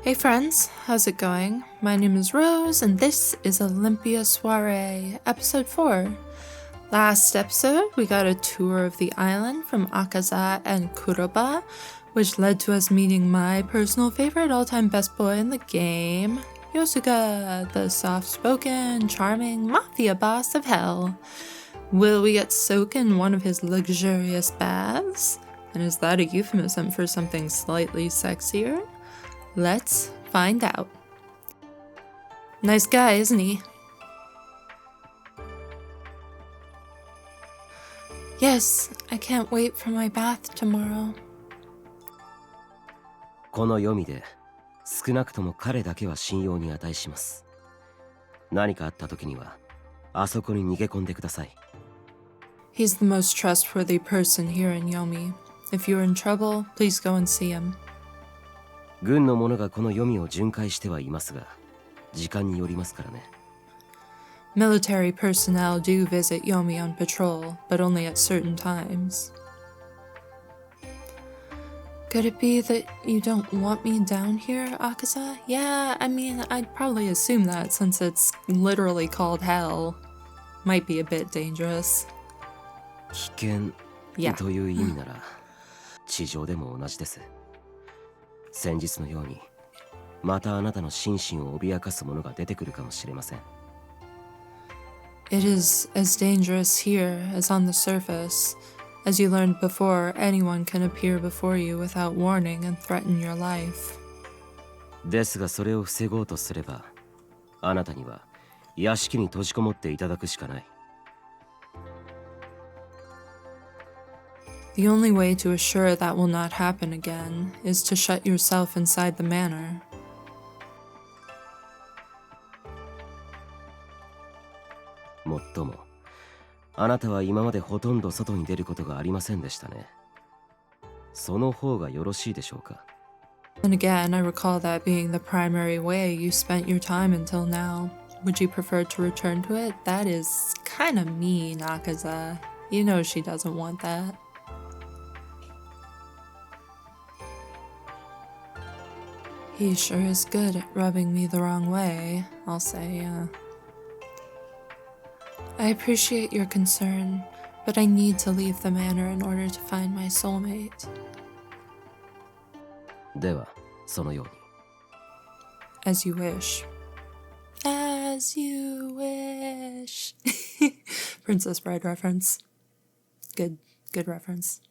Hey friends, how's it going? My name is Rose and this is Olympia Soiree, episode 4. Last episode, we got a tour of the island from Akaza and Kuroba, which led to us meeting my personal favorite all-time best boy in the game, Yosuga, the soft-spoken, charming mafia boss of hell. Will we get soaked in one of his luxurious baths? And is that a euphemism for something slightly sexier? Let's find out. Nice guy, isn't he? Yes, I can't wait for my bath tomorrow. この読みで少なくとも彼だけは信用に値します。何かあった時にはあそこに逃げ込んでください。 He's the most trustworthy person here in Yomi. If you're in trouble, please go and see him. 軍の者がこの読みを巡回してはいますが、時間によりますからね。Military personnel do visit Yomi on patrol, but only at certain times. Could it be that you don't want me down here, Akaza? Yeah, I mean, I'd probably assume that since it's literally called hell. Might be a bit dangerous. 危険という意味なら、地上でも同じです。先日のように、またあなたの心身を脅かすものが出てくるかもしれません。It is as dangerous here as on the surface. As you learned before, anyone can appear before you without warning and threaten your life. ですがそれを防ごうとすれば、あなたには屋敷に閉じこもっていただくしかない。The only way to assure that will not happen again is to shut yourself inside the manor. もっとも、あなたは今までほとんど外に出ることがありませんでしたね。その方がよろしいでしょうか。And again, I recall that being the primary way you spent your time until now. Would you prefer to return to it? That is kind of mean, Akaza. You know she doesn't want that. He sure is good at rubbing me the wrong way, I'll say, I appreciate your concern, but I need to leave the manor in order to find my soulmate. では、そのように。As you wish. As you wish. Princess Bride reference. Good reference.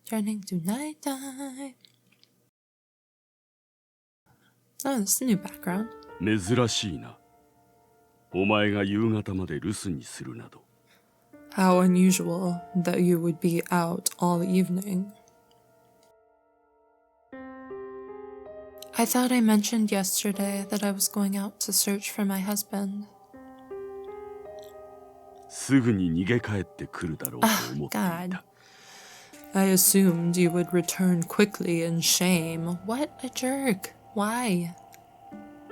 Turning to nighttime. Oh, this is a new background. 珍しいな。お前が夕方まで留守にするなど。How unusual that you would be out all evening. I thought I mentioned yesterday that I was going out to search for my husband. すぐに逃げ帰ってくるだろうと思っていた。I assumed you would return quickly in shame. What a jerk. Why?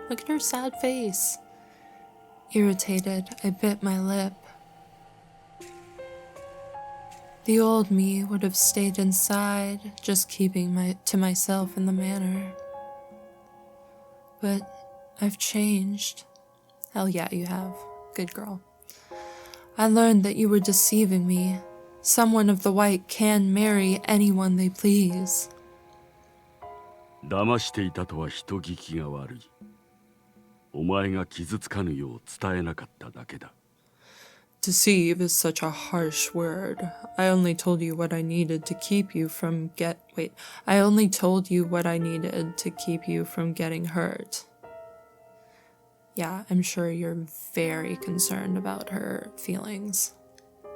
Look at her sad face. Irritated, I bit my lip. The old me would have stayed inside, just keeping to myself in the manor. But I've changed. Hell yeah, you have. Good girl. I learned that you were deceiving me. Someone of the white can marry anyone they please. 騙していたとは人聞きが悪い。お前が傷つかぬよう伝えなかっただけだ。Deceive is such a harsh word. I only told you what I needed to keep you from I only told you what I needed to keep you from getting hurt. Yeah, I'm sure you're very concerned about her feelings.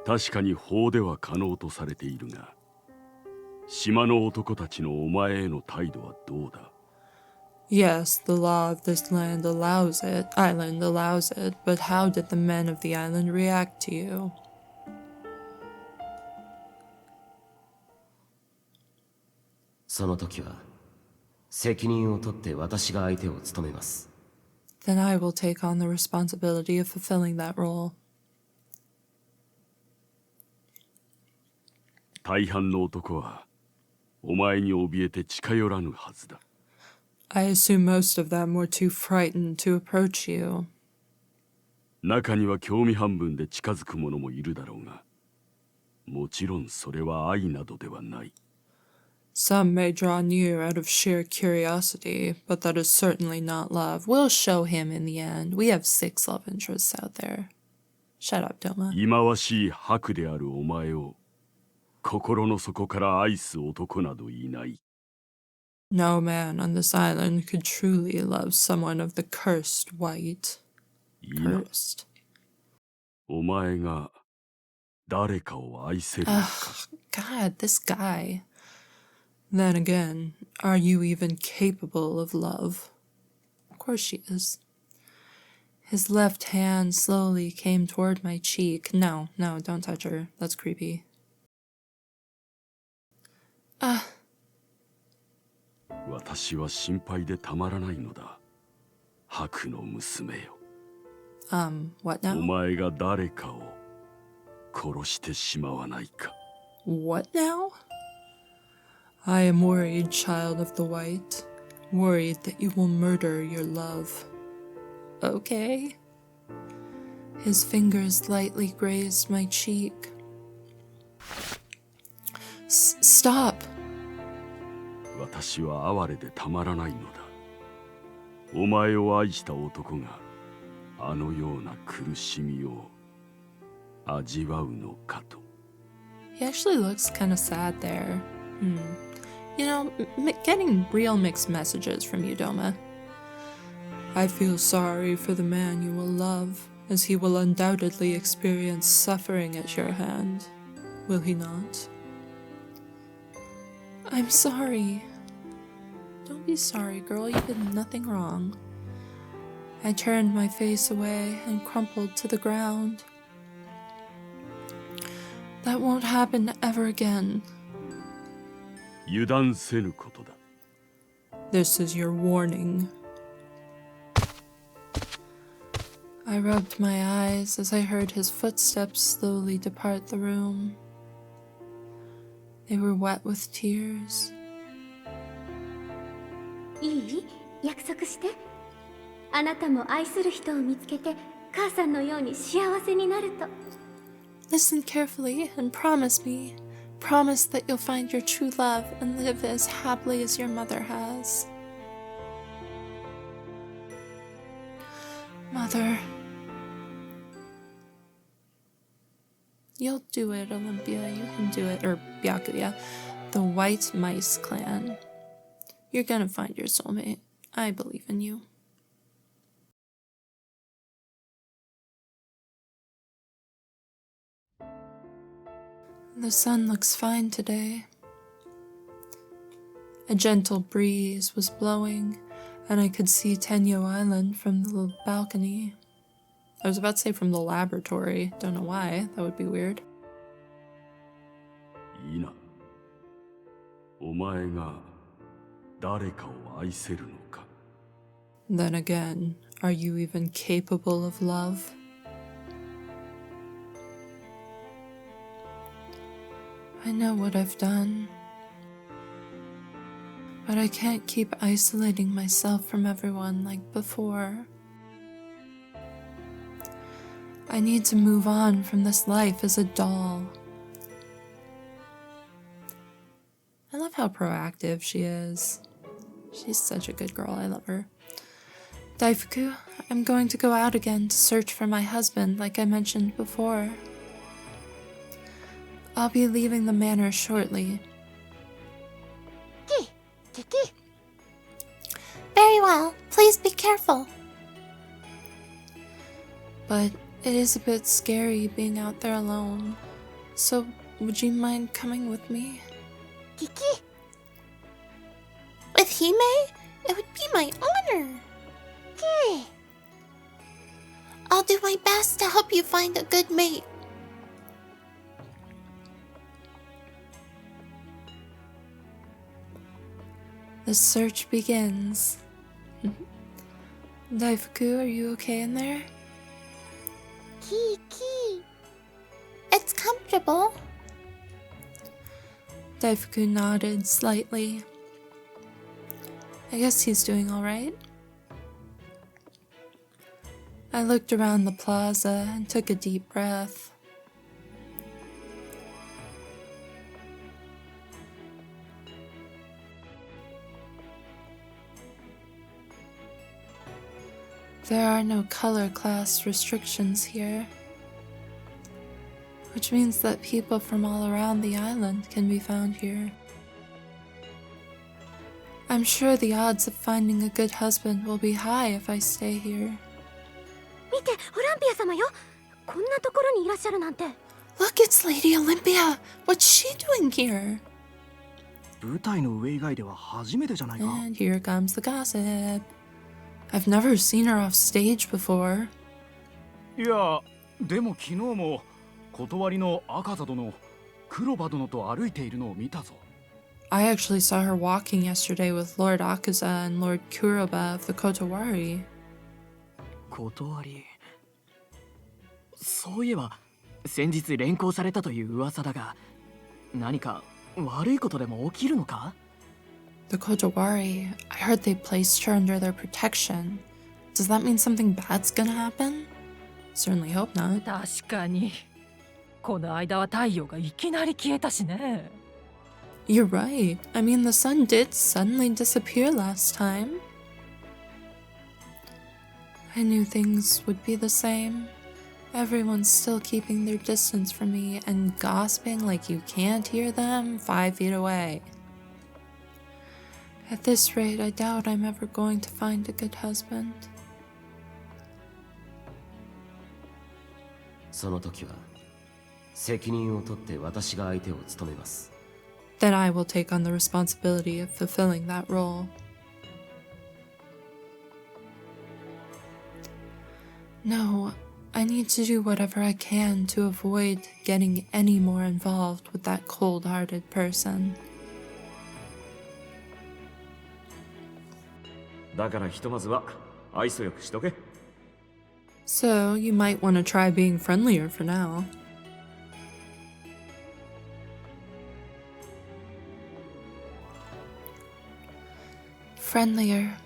確かに法では可能とされているが、島の男たちのお前への態度はどうだ？ Yes, the law of this island allows it, but how did the men of the island react to you? その時は責任を取って私が相手を務めます。Then I will take on the responsibility of fulfilling that role. 大半の男はお前に怯えて近寄らぬはずだ。I assume most of them were too frightened to approach you. 中には興味半分で近づく者もいるだろうが、もちろんそれは愛などではない。Some may draw near out of sheer curiosity, but that is certainly not love. We'll show him in the end. We have 6 love interests out there. Shut up, Doma. 忌まわしい悪であるお前を心の底から愛す男などいない。No man on this island could truly love someone of the cursed white. いいな。 Cursed. お前が誰かを愛せるのか。God, this guy. Then again, are you even capable of love? Of course she is. His left hand slowly came toward my cheek. No, don't touch her. That's creepy. 私は心配でたまらないのだ。白の娘よ。What now? お前が誰かを殺してしまわないか。What now? I am worried, child of the white. Worried that you will murder your love. Okay. His fingers lightly grazed my cheek. Stop! 私は哀れでたまらないのだ。お前を愛した男があのような苦しみを味わうのかと。He actually looks kind of sad there. You know, getting real mixed messages from you, Doma. I feel sorry for the man you will love, as he will undoubtedly experience suffering at your hand. Will he not? I'm sorry. Don't be sorry, girl. You did nothing wrong. I turned my face away and crumpled to the ground. That won't happen ever again. 油断せぬことだ。This is your warning. I rubbed my eyes as I heard his footsteps slowly depart the room. They were wet with tears. いい？約束して。あなたも愛する人を見つけて、母さんのように幸せになると。Listen carefully and promise me. Promise that you'll find your true love and live as happily as your mother has. Mother. You'll do it, Olympia. You can do it. Or Byakuya. The White Mice Clan. You're gonna find your soulmate. I believe in you. The sun looks fine today. A gentle breeze was blowing, and I could see Tenyo Island from the balcony. I was about to say from the laboratory. Don't know why. That would be weird. いいな。お前が誰かを愛せるのか。Then again, are you even capable of love? I know what I've done, but I can't keep isolating myself from everyone like before. I need to move on from this life as a doll. I love how proactive she is. She's such a good girl. I love her. Daifuku, I'm going to go out again to search for my husband like I mentioned before. I'll be leaving the manor shortly. Very well. Please be careful. But it is a bit scary being out there alone. So, would you mind coming with me? Kiki? With Hime? It would be my honor. I'll do my best to help you find a good mate. The search begins. Daifuku, are you okay in there? Kiki. It's comfortable. Daifuku nodded slightly. I guess he's doing alright. I looked around the plaza and took a deep breath. There are no color class restrictions here, which means that people from all around the island can be found here. I'm sure the odds of finding a good husband will be high if I stay here. 見て、オランピア様よ。こんなところにいらっしゃるなんて。Look, it's Lady Olympia. What's she doing here? 舞台の上以外では初めてじゃないか。 And here comes the gossip. I've never seen her off stage before. いや、でも昨日も断りの赤座殿、黒羽殿と歩いているのを見たぞ。I actually saw her walking yesterday with Lord Akaza and Lord Kuroba of the Kotowari. 断り。そういえば先日連行されたという噂だが、何か悪いことでも起きるのか？ The Kotowari, I heard they placed her under their protection. Does that mean something bad's gonna happen? Certainly hope not. 確かにこの間は太陽がいきなり消えたしね。 You're right. I mean, the sun did suddenly disappear last time. I knew things would be the same. Everyone's still keeping their distance from me and gossiping like you can't hear them 5 feet away. At this rate, I doubt I'm ever going to find a good husband. その時は責任を取って私が相手を務めます。 Then I will take on the responsibility of fulfilling that role. No, I need to do whatever I can to avoid getting any more involved with that cold-hearted person. だからひとまずは愛想よくしとけ。 So, you might want to try being friendlier for now. Friendlier.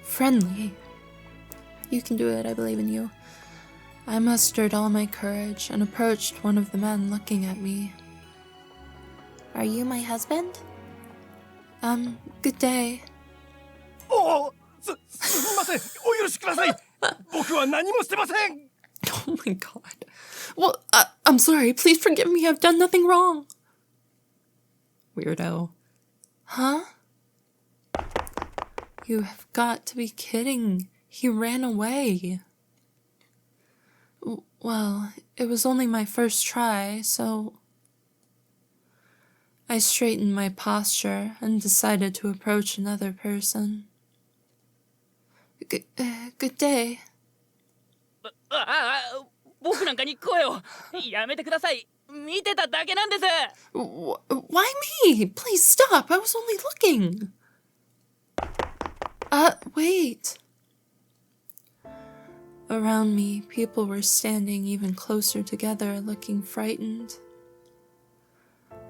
Friendly. You can do it, I believe in you. I mustered all my courage and approached one of the men looking at me. Are you my husband? Good day. おお、すみません。お許しください。僕は何もしてません。 Oh my god. Well, I'm sorry. Please forgive me. I've done nothing wrong. Weirdo. Huh? You have got to be kidding. He ran away. Well, it was only my first try, so... I straightened my posture and decided to approach another person. Good day. 僕なんかに声をやめてください。見てただけなんです。 Why me? Please stop. I was only looking. Wait. Around me, people were standing even closer together, looking frightened.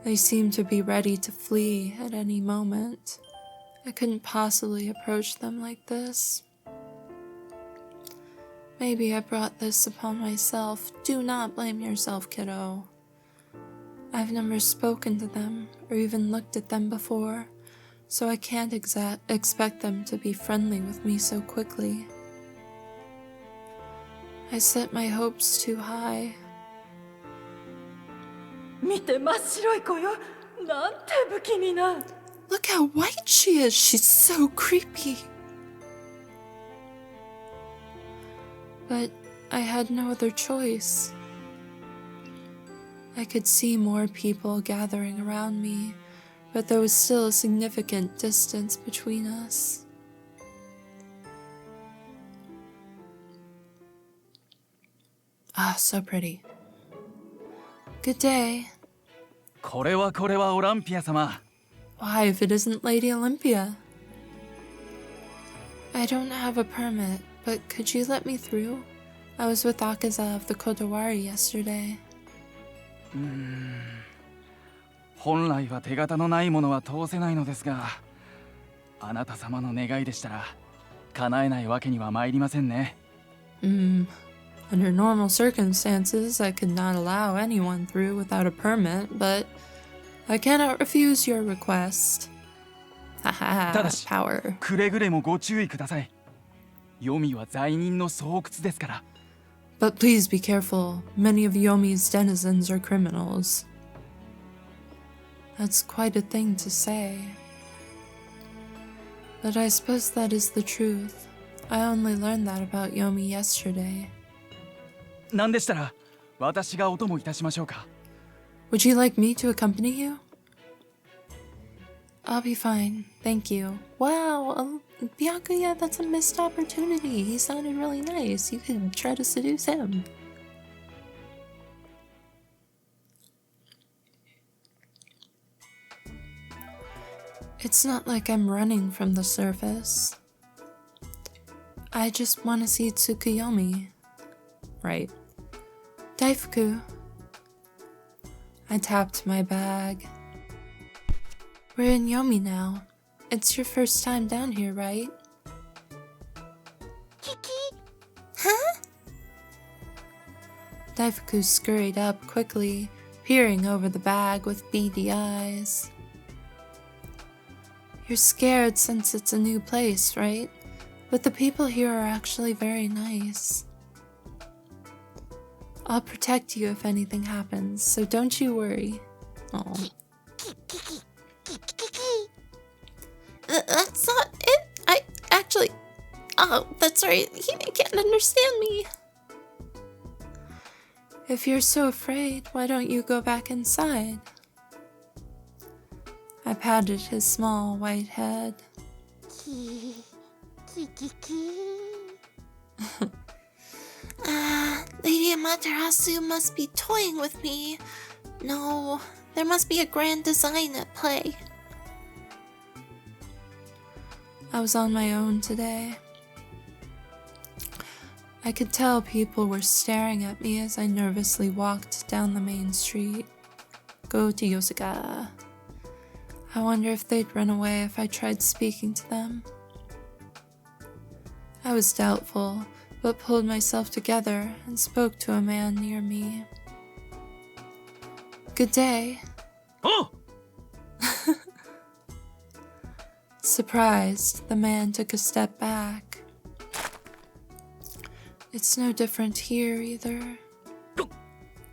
They seemed to be ready to flee at any moment. I couldn't possibly approach them like this. Maybe I brought this upon myself. Do not blame yourself, kiddo. I've never spoken to them or even looked at them before, so I can't expect them to be friendly with me so quickly. I set my hopes too high. 見て、真っ白い子よ。なんて不気味な。 Look how white she is. She's so creepy. But I had no other choice. I could see more people gathering around me, but there was still a significant distance between us. Ah, so pretty. Good day. これはオランピア様。 Why, if it isn't Lady Olympia? I don't have a permit, but could you let me through? I was with Akaza of the Kotowari yesterday. 本来は手形のないものは通せないのですが、あなた様の願いでしたら叶えないわけには参りませんね。Under normal circumstances, I could not allow anyone through without a permit, but I cannot refuse your request. Haha, ただし、 power. くれぐれもご注意ください。ヨミは罪人の巣窟ですから。 But please be careful. Many of Yomi's denizens are criminals. That's quite a thing to say. But I suppose that is the truth. I only learned that about Yomi yesterday. なんでしたら私がお供いたしましょうか。 Would you like me to accompany you? I'll be fine, thank you. Wow, Byakuya, that's a missed opportunity. He sounded really nice. You could try to seduce him. It's not like I'm running from the surface. I just want to see Tsukuyomi. Right. Daifuku. I tapped my bag. We're in Yomi now. It's your first time down here, right? Kiki? Huh? Daifuku scurried up quickly, peering over the bag with beady eyes. You're scared since it's a new place, right? But the people here are actually very nice. I'll protect you if anything happens, so don't you worry. Oh. That's not it. I actually... Oh, that's right. He can't understand me. If you're so afraid, why don't you go back inside? I patted his small white head. Lady Amaterasu must be toying with me. No, there must be a grand design at play. I was on my own today. I could tell people were staring at me as I nervously walked down the main street. Go to Yosuga. I wonder if they'd run away if I tried speaking to them. I was doubtful, but pulled myself together and spoke to a man near me. Good day. Oh! Surprised, the man took a step back. It's no different here either.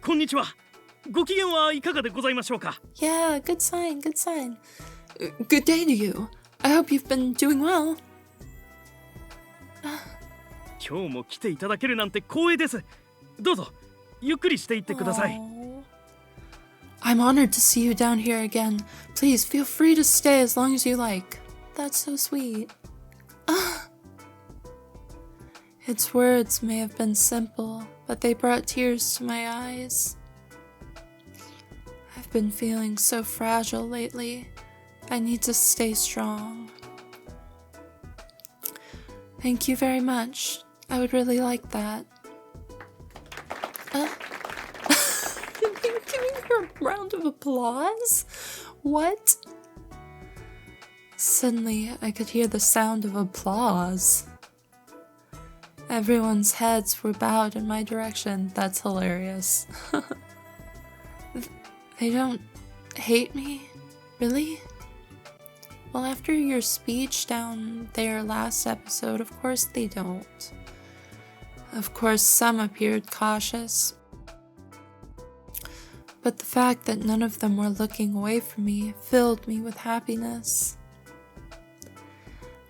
こんにちは。ご機嫌はいかがでございましょうか? Yeah, good sign, good sign. Good day to you. I hope you've been doing well. 今日も来ていただけるなんて光栄です。どうぞ、ゆっくりしていってください。Oh. I'm honored to see you down here again. Please feel free to stay as long as you like. That's so sweet. Its words may have been simple, but they brought tears to my eyes. I've been feeling so fragile lately. I need to stay strong. Thank you very much. I would really like that. Giving her a round of applause? What? Suddenly, I could hear the sound of applause. Everyone's heads were bowed in my direction. That's hilarious. They don't hate me? Really? Well, after your speech down there last episode, of course they don't. Of course, some appeared cautious. But the fact that none of them were looking away from me filled me with happiness.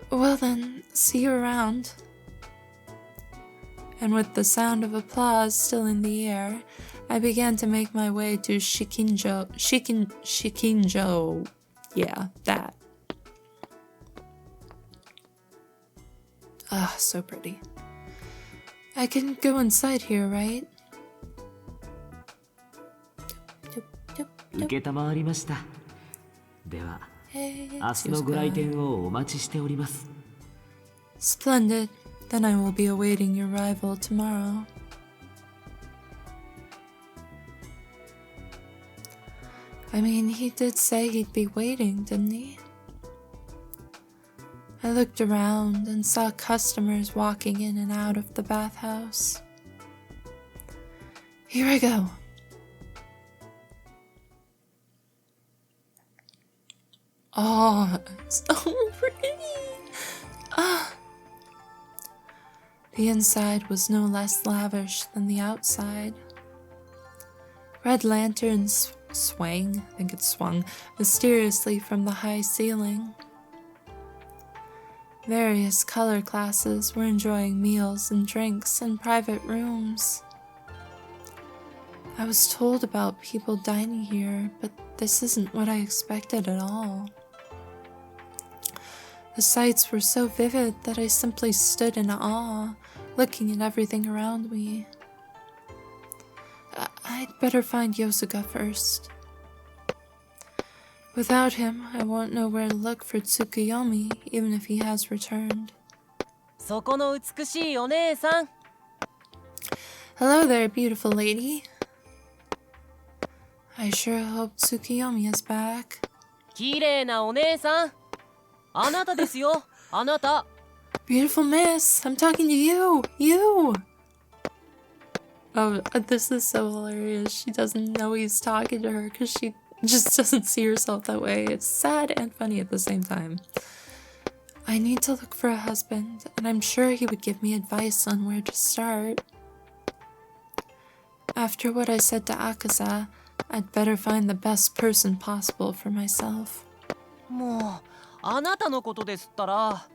Well then, see you around. And with the sound of applause still in the air, I began to make my way to Shikinjo. Yeah, that. Ah, so pretty. I can go inside here, right? 承りました。では、明日のご来店をお待ちしております。Splendid. Then I will be awaiting your arrival tomorrow. I mean, he did say he'd be waiting, didn't he? I looked around and saw customers walking in and out of the bathhouse. Here I go. Oh, so pretty. Ah. The inside was no less lavish than the outside. Red lanterns swung mysteriously from the high ceiling. Various color classes were enjoying meals and drinks in private rooms. I was told about people dining here, but this isn't what I expected at all. The sights were so vivid that I simply stood in awe, looking at everything around me. I'd better find Yosuga first. Without him, I won't know where to look for Tsukuyomi, even if he has returned. Hello there, beautiful lady. I sure hope Tsukuyomi is back. Beautiful miss, I'm talking to you! You! Oh, this is so hilarious. She doesn't know he's talking to her because she just doesn't see herself that way. It's sad and funny at the same time. I need to look for a husband, and I'm sure he would give me advice on where to start. After what I said to Akaza, I'd better find the best person possible for myself. もうあなたのことですったら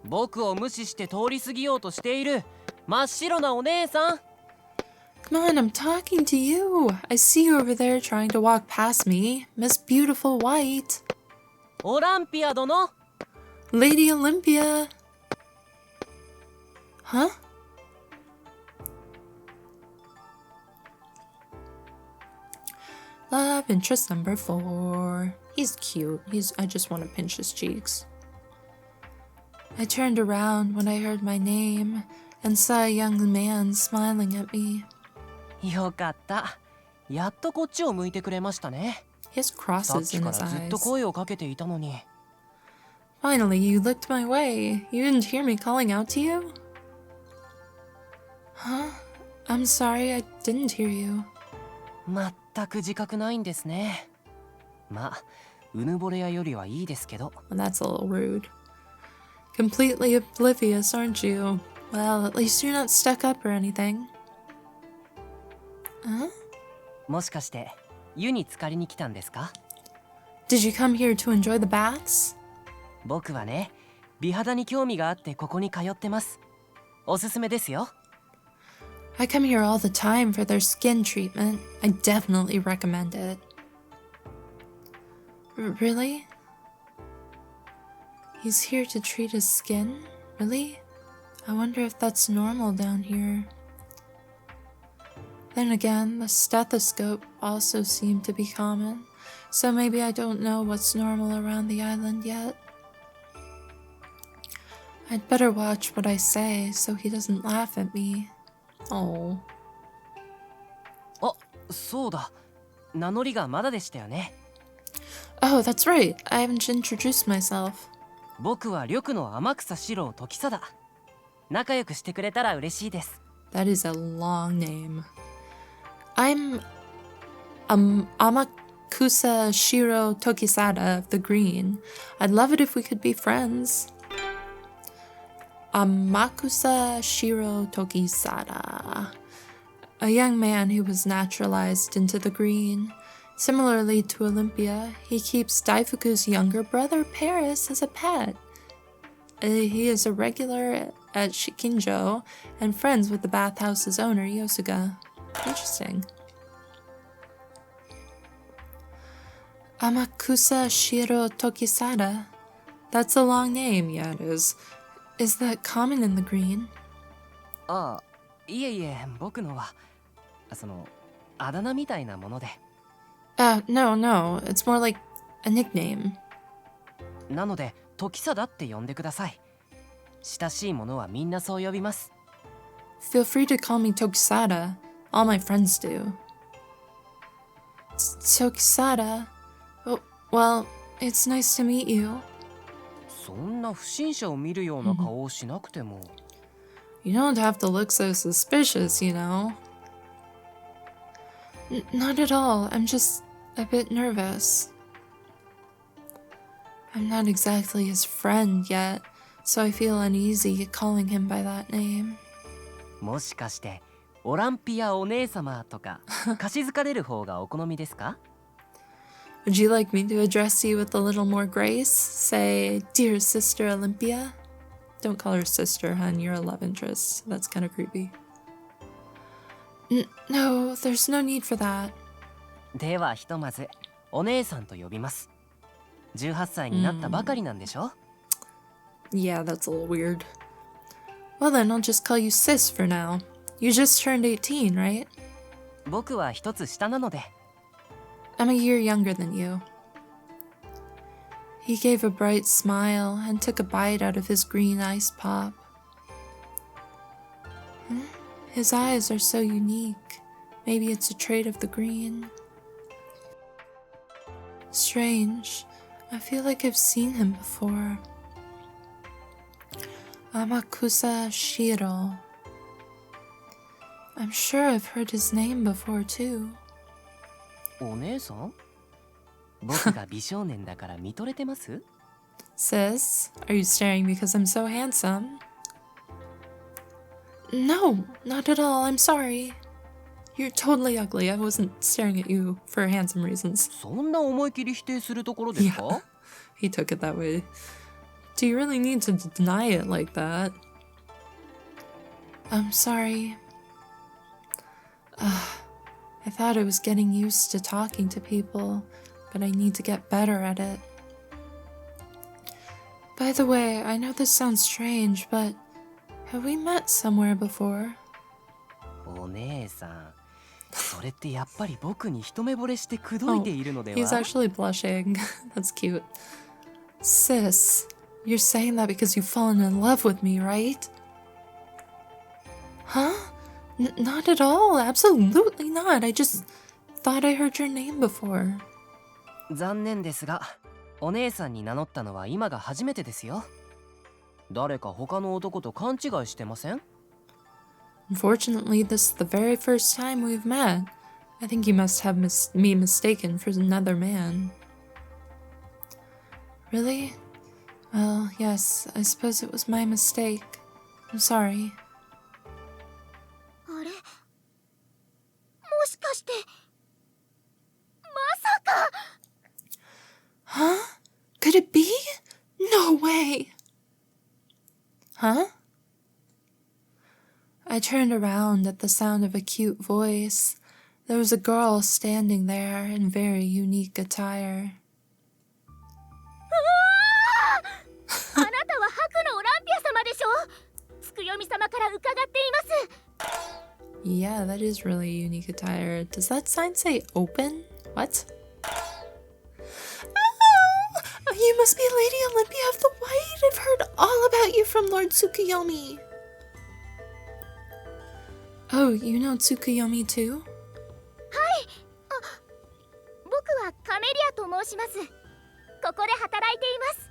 僕を無視して通り過ぎようとしている真っ白なお姉さん Come on, I'm talking to you. I see you over there trying to walk past me, Miss Beautiful White. オランピア殿 Lady Olympia. Huh? Love interest number 4. He's cute. I just want to pinch his cheeks. I turned around when I heard my name and saw a young man smiling at me. よかったやっとこっちを向いてくれましたね He has crosses in his さっきからずっと eyes. 声をかけていたのに Finally, you looked my way. You didn't hear me calling out to you? Huh? I'm sorry, I didn't hear you. 全く自覚ないんですねまあうぬぼれ屋よりはいいですけど Well, that's a little rude. Completely oblivious, aren't you? Well, at least you're not stuck up or anything. Huh? もしかして湯に浸かりに来たんですか Did you come here to enjoy the baths? 僕はね美肌に興味があってここに通ってますおすすめですよ I come here all the time for their skin treatment. I definitely recommend it. Really? He's here to treat his skin? Really? I wonder if that's normal down here. Then again, the stethoscope also seemed to be common, so maybe I don't know what's normal around the island yet. I'd better watch what I say so he doesn't laugh at me. Oh. あ、そうだ名乗りがまだでしたよね Oh, that's right. I haven't introduced myself. 僕は緑の天草四郎時貞仲良くしてくれたら嬉しいです That is a long name. I'm Amakusa Shiro Tokisada of the Green. I'd love it if we could be friends. Amakusa Shiro Tokisada. A young man who was naturalized into the Green. Similarly to Olympia, he keeps Daifuku's younger brother Paris as a pet. He is a regular at Shikinjo and friends with the bathhouse's owner, Yosuga. Interesting. Amakusa Shiro Tokisada. That's a long name, yeah it is. Is that common in the Green? ああ、いえいえ、僕のはそのあだ名みたいなもので。No. It's more like a nickname. なので、時貞って呼んでください。親しい者はみんなそう呼びます。Feel free to call me Tokisada. All my friends do. Tokisada. Oh, well, it's nice to meet you. そんな不審者を見るような顔をしなくても。You don't have to look so suspicious, you know. Not at all. I'm just a bit nervous. I'm not exactly his friend yet, so I feel uneasy calling him by that name. もしかしてオランピアお姉様とかかしずかれる方がお好みですか？ Would you like me to address you with a little more grace? Say, dear sister Olympia? Don't call her sister, hun. You're a love interest. That's kind of creepy. No, there's no need for that. ではひとまずお姉さんと呼びます。18歳になったばかりなんでしょ？ Yeah, that's a little weird. Well then, I'll just call you sis for now. You just turned 18, right? 僕は一つ下なので。I'm a year younger than you. He gave a bright smile and took a bite out of his green ice pop. His eyes are so unique. Maybe it's a trait of the green. Strange. I feel like I've seen him before. Amakusa Shiro. I'm sure I've heard his name before too. お姉さん？僕が美少年だから見とれてます？ Sis, are you staring because I'm so handsome? No, not at all. I'm sorry. You're totally ugly. I wasn't staring at you for handsome reasons. そんな思い切り否定するところですか？ Yeah, he took it that way. Do you really need to deny it like that? I'm sorry. I thought I was getting used to talking to people, but I need to get better at it. By the way, I know this sounds strange, but have we met somewhere before? お姉さん、それってやっぱり僕に一目惚れして口説いているのでは？ He's actually blushing. That's cute. Sis, you're saying that because you've fallen in love with me, right? Huh? Not at all. Absolutely not. I just thought I heard your name before. 残念ですが、お姉さんに名乗ったのは今が初めてですよ。誰か他の男と勘違いしてません？ Unfortunately, this is the very first time we've met. I think you must have me mistaken for another man. Really? Well, yes, I suppose it was my mistake. I'm sorry. あれ？もしかして、まさか。 Huh? Could it be? No way! Huh? I turned around at the sound of a cute voice. There was a girl standing there in very unique attire. あなたは白のオランピア様でしょ？つくよみ様から伺っています。 Yeah, that is really unique attire. Does that sign say open? What? Oh, you must be Lady Olympia of the White. I've heard all about you from Lord Tsukuyomi. Oh, you know Tsukuyomi too? はい。僕はカメリアと申します。ここで働いています。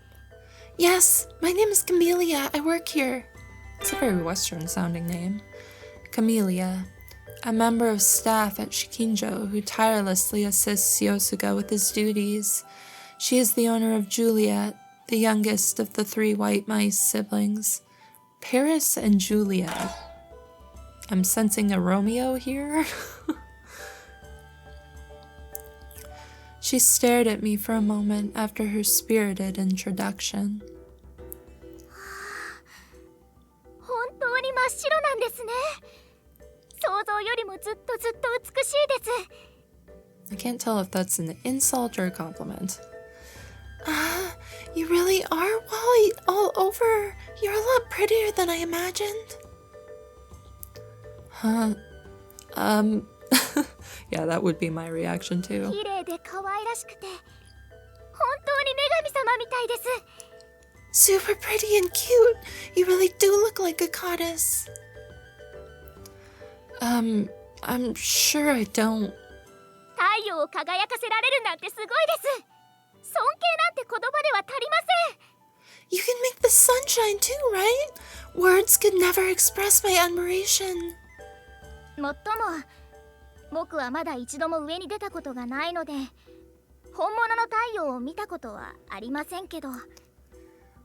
Yes, my name is Camellia. I work here. It's a very Western sounding name. Camellia, a member of staff at Shikinjo who tirelessly assists Yosuga with his duties. She is the owner of Juliet, the youngest of the 3 white mice siblings. Paris and Juliet. I'm sensing a Romeo here. She stared at me for a moment after her spirited introduction. 本当に真っ白なんですね。想像よりもずっと美しいです。 I can't tell if that's an insult or a compliment. You really are white all over. You're a lot prettier than I imagined. Huh? Yeah, that would be my reaction too. 綺麗で可愛らしくて、本当に女神様みたいです。 Super pretty and cute. You really do look like a goddess. I'm sure I don't. 太陽を輝かせられるなんてすごいです。尊敬なんて言葉では足りません。You can make the sun shine too, right? Words could never express my admiration. もっとも、僕はまだ一度も上に出たことがないので、本物の太陽を見たことはありませんけど。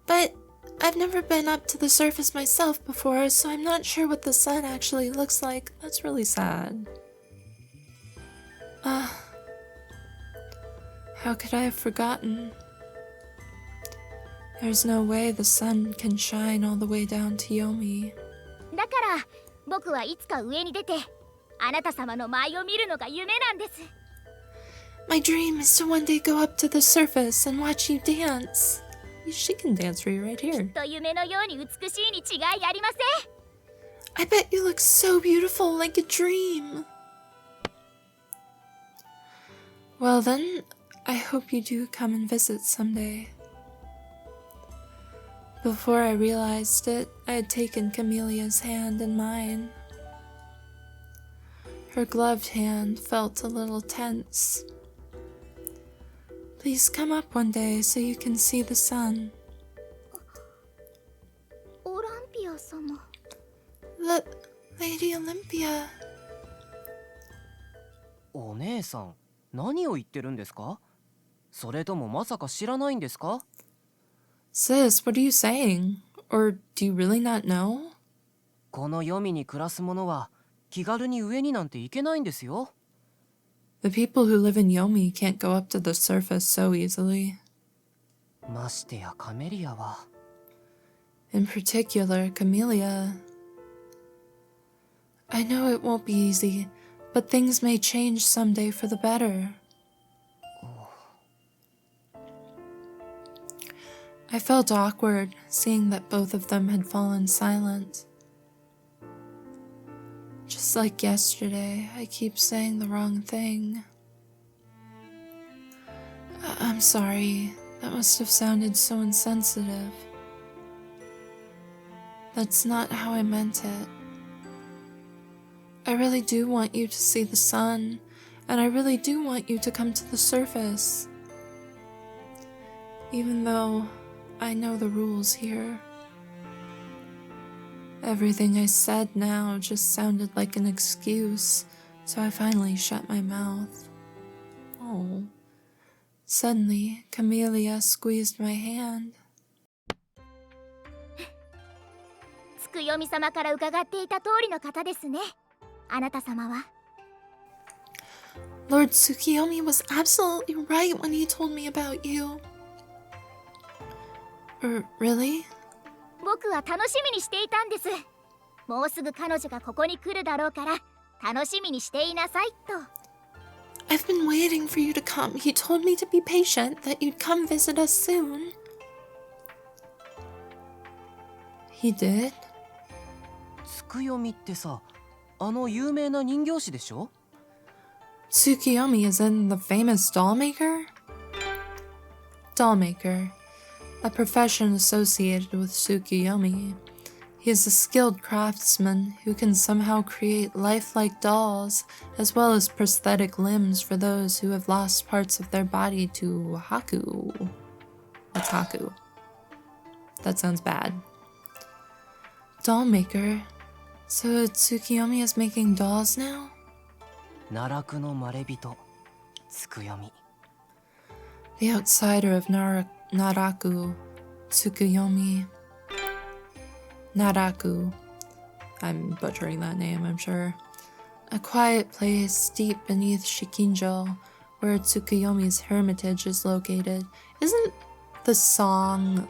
But I've never been up to the surface myself before, so I'm not sure what the sun actually looks like. That's really sad. How could I have forgotten? There's no way the sun can shine all the way down to Yomi. だから僕はいつか上に出てあなた様の舞を見るのが夢なんです。My dream is to one day go up to the surface and watch you dance. She can dance for you right here. きっと夢のように美しいに違いありません。I bet you look so beautiful, like a dream. Well then, I hope you do come and visit someday. Before I realized it, I had taken Camelia's hand in mine. Her gloved hand felt a little tense. Please come up one day so you can see the sun. オランピア様。Lady Olympia. お姉さん、何を言ってるんですか？それともまさか知らないんですか？ Sis, what are you saying? Or do you really not know? この黄泉に暮らす者は気軽に上になんて行けないんですよ。The people who live in Yomi can't go up to the surface so easily. ましてやカメリアは。In particular, Camellia. I know it won't be easy, but things may change someday for the better. I felt awkward, seeing that both of them had fallen silent. Just like yesterday, I keep saying the wrong thing. I'm sorry, that must have sounded so insensitive. That's not how I meant it. I really do want you to see the sun, and I really do want you to come to the surface. Even though I know the rules here. Everything I said now just sounded like an excuse, so I finally shut my mouth. Oh. Suddenly, Camellia squeezed my hand. つくよみ様から伺っていた通りの方ですね。あなた様は。Lord Tsukiyomi was absolutely right when he told me about you. Really? 僕は楽しみにしていたんです。もうすぐ彼女がここに来るだろうから楽しみにしていなさいと。I've been waiting for you to come. He told me to be patient, that you'd come visit us soon. He did? つくよみってさ、あの有名な人形師でしょ？ Tsukiyomi is in the famous doll maker? Doll maker. A profession associated with Tsukiyomi. He is a skilled craftsman who can somehow create lifelike dolls, as well as prosthetic limbs for those who have lost parts of their body to Haku. What's Haku? That sounds bad. Doll maker. So Tsukiyomi is making dolls now? 奈落のまれびと、つくよみ。The outsider of Naraku, Tsukuyomi. Naraku. I'm butchering that name, I'm sure. A quiet place deep beneath Shikinjo, where Tsukuyomi's hermitage is located. Isn't the song,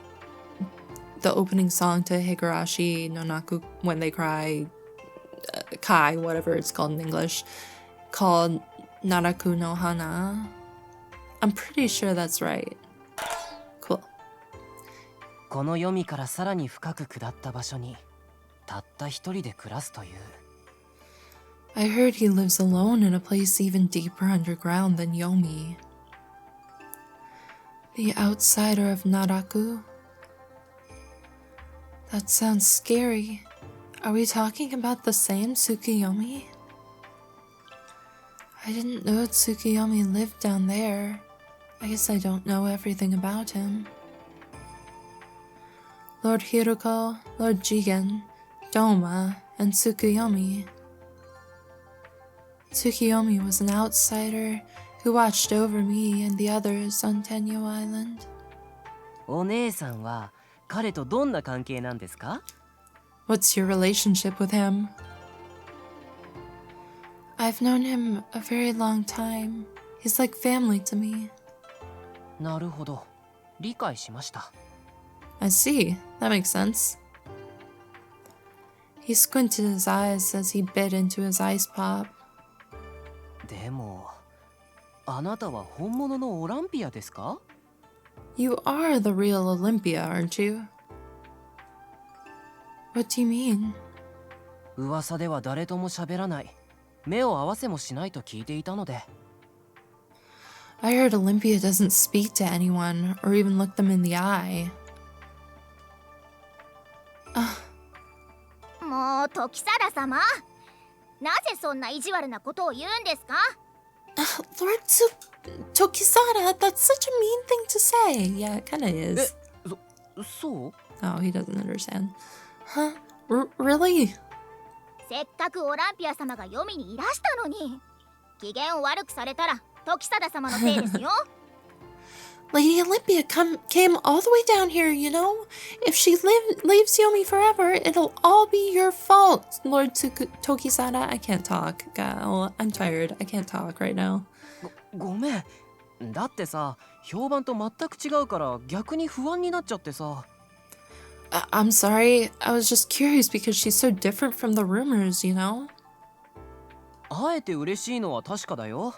the opening song to Higurashi no Naku, when they cry, Kai, whatever it's called in English, called Naraku no Hana? I'm pretty sure that's right. Cool. この黄泉からさらに深く下った場所にたった一人で暮らすという。I heard he lives alone in a place even deeper underground than Yomi. The outsider of Naraku? That sounds scary. Are we talking about the same Tsukiyomi? I didn't know Tsukiyomi lived down there. I guess I don't know everything about him. Lord Hiruko, Lord Jigen, Doma, and Tsukiyomi. Tsukiyomi was an outsider who watched over me and the others on Tenyo Island. お姉さんは彼とどんな関係なんですか？ What's your relationship with him? I've known him a very long time. He's like family to me. なるほど。理解しました。I see. That makes sense. He squinted his eyes as he bit into his ice pop. でも、あなたは本物のオランピアですか？ You are the real Olympia, aren't you? What do you mean? 噂では誰とも喋らない。目を合わせもしないと聞いていたので。I heard Olympia doesn't speak to anyone or even look them in the eye. もう時貞様、なぜそんな意地悪なことを言うんですか？ Lord Tokisada, that's such a mean thing to say. Yeah, it kinda is. そう？ Oh, he doesn't understand. Huh? Really? せっかくオランピア様が読みにいらしたのに、機嫌を悪くされたら時貞様のせいですよ。Lady Olympia came all the way down here, you know? If she leaves Yomi forever, it'll all be your fault, Lord Tokisada. I can't talk. God, I'm tired. I can't talk right now. ごめん。だってさ、評判と全く違うから逆に不安になっちゃってさ。I'm sorry. I was just curious because she's so different from the rumors, you know? あえて嬉しいのは確かだよ。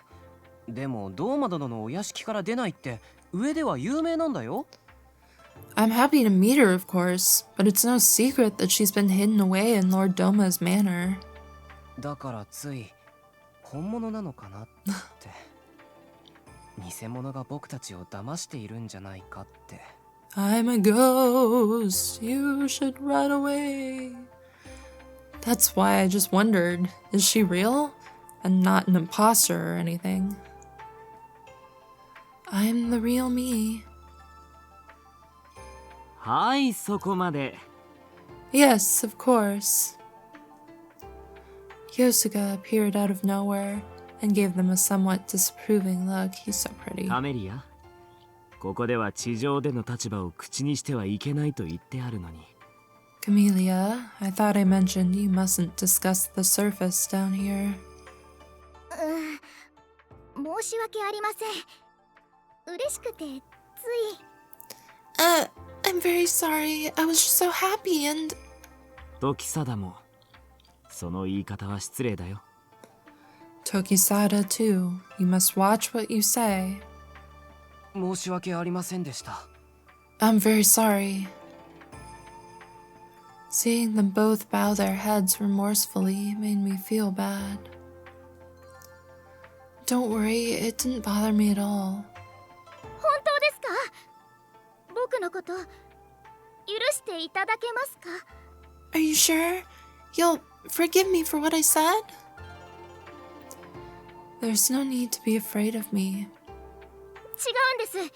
でも、ドーマ殿のお屋敷から出ないって上では有名なんだよ。I'm happy to meet her, of course, but it's no secret that she's been hidden away in Lord Doma's manor. だからつい本物なのかなって。偽物が僕たちを騙しているんじゃないかって。I'm a ghost. You should run away. That's why I just wondered, is she real? And not an imposter or anything. I'm the real me. はい、そこまで。Yes, of course. Yosuga appeared out of nowhere and gave them a somewhat disapproving look. He's so pretty. カメリア、ここでは地上での立場を口にしてはいけないと言ってあるのに。Camellia, I thought I mentioned you mustn't discuss the surface down here. 申し訳ありません。嬉しくてつい。I'm very sorry. I was just so happy and... Tokisadaも、その言い方は失礼だよ。Tokisada too. You must watch what you say. 申し訳ありませんでした。I'm very sorry. Seeing them both bow their heads remorsefully made me feel bad. Don't worry, it didn't bother me at all. 本当ですか？僕のこと許していただけますか？ Are you sure? You'll forgive me for what I said? There's no need to be afraid of me. 違うんです。怖が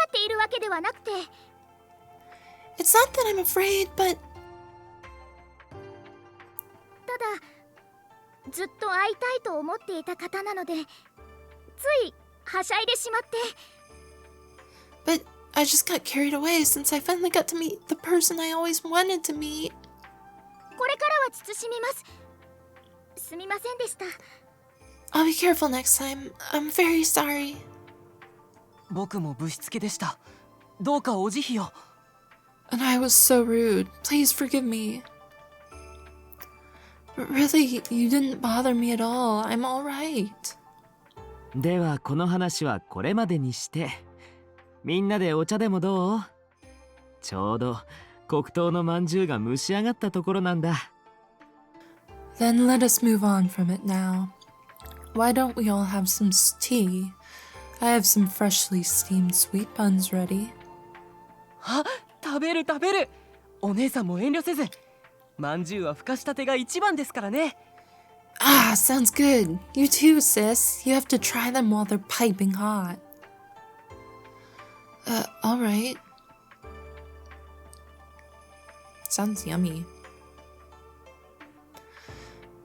っているわけではなくて。It's not that I'm afraid, but... ただ、ずっと会いたいと思っていた方なので、ついはしゃいでしまって。But I just got carried away since I finally got to meet the person I always wanted to meet. これからは慎みます。すみませんでした。I'll be careful next time. I'm very sorry. 僕もぶしつけでした。どうかお慈悲を。And I was so rude. Please forgive me. But really, you didn't bother me at all. I'm all right. ではこの話はこれまでにして、みんなでお茶でもどう？ちょうど黒糖のまんじゅうが蒸し上がったところなんだ。Then let us move on from it now. Why don't we all have some tea? I have some freshly steamed sweet buns ready. あ、食べる食べる。お姉さんも遠慮せず。まんじゅうはふかしたてが一番ですからね。Ah, sounds good. You too, sis. You have to try them while they're piping hot. Alright. Sounds yummy.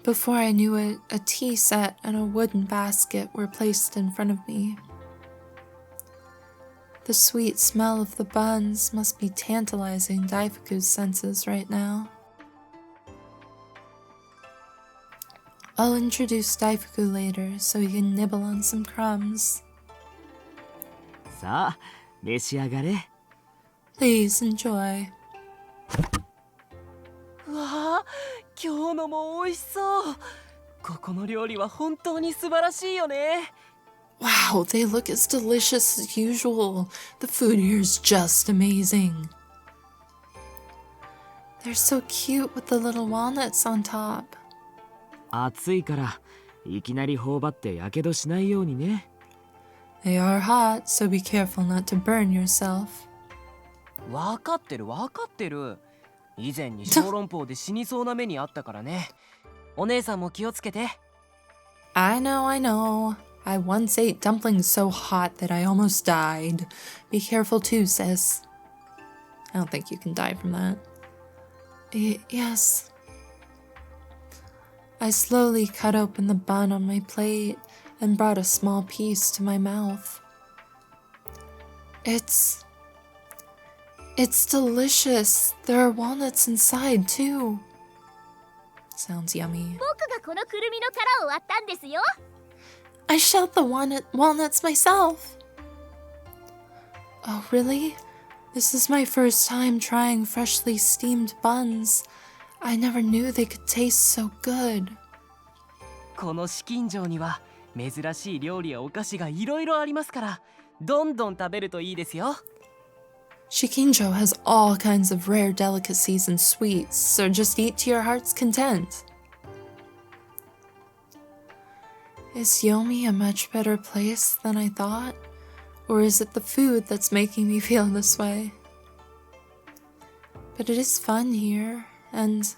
Before I knew it, a tea set and a wooden basket were placed in front of me. The sweet smell of the buns must be tantalizing Daifuku's senses right now. I'll introduce Daifuku later so he can nibble on some crumbs. さあ、召し上がれ。 Please enjoy. うわあ、今日のも美味しそう。ここの料理は本当に素晴らしいよね。 Wow, they look as delicious as usual. The food here is just amazing. They're so cute with the little walnuts on top. 暑いからいきなり頬張ってやけどしないようにね。 They are hot, so be careful not to burn yourself. わかってるわかってる。以前に小籠包で死にそうな目にあったからね。お姉さんも気をつけて。I know, I know. I once ate dumplings so hot that I almost died. Be careful too, sis. I don't think you can die from that. Yes. I slowly cut open the bun on my plate and brought a small piece to my mouth. It's delicious. There are walnuts inside too. Sounds yummy. 僕がこのくるみの殻を割ったんですよ。 I shelled the walnuts myself. Oh, really? This is my first time trying freshly steamed buns. I never knew they could taste so good. この紫禁城には珍しい料理やお菓子がいろいろありますから、どんどん食べるといいですよ。 Shikinjo has all kinds of rare delicacies and sweets, so just eat to your heart's content. Is Yomi a much better place than I thought? Or is it the food that's making me feel this way? But it is fun here, and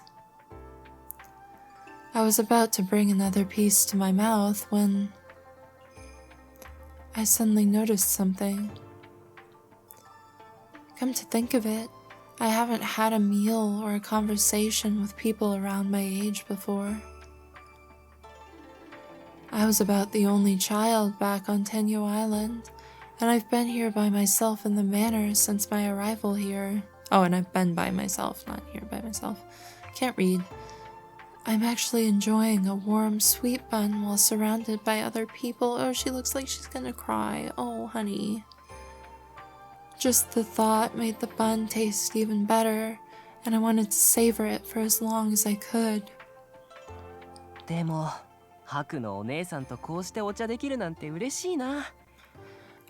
I was about to bring another piece to my mouth when I suddenly noticed something. Come to think of it, I haven't had a meal or a conversation with people around my age before. I was about the only child back on Tenyo Island, and I've been here by myself in the manor since my arrival here. Oh, and I've been by myself, not here by myself. Can't read. I'm actually enjoying a warm sweet bun while surrounded by other people. Oh, she looks like she's gonna cry. Oh, honey. Just the thought made the bun taste even better, and I wanted to savor it for as long as I could. でも、ハクのお姉さんとこうしてお茶できるなんて嬉しいな。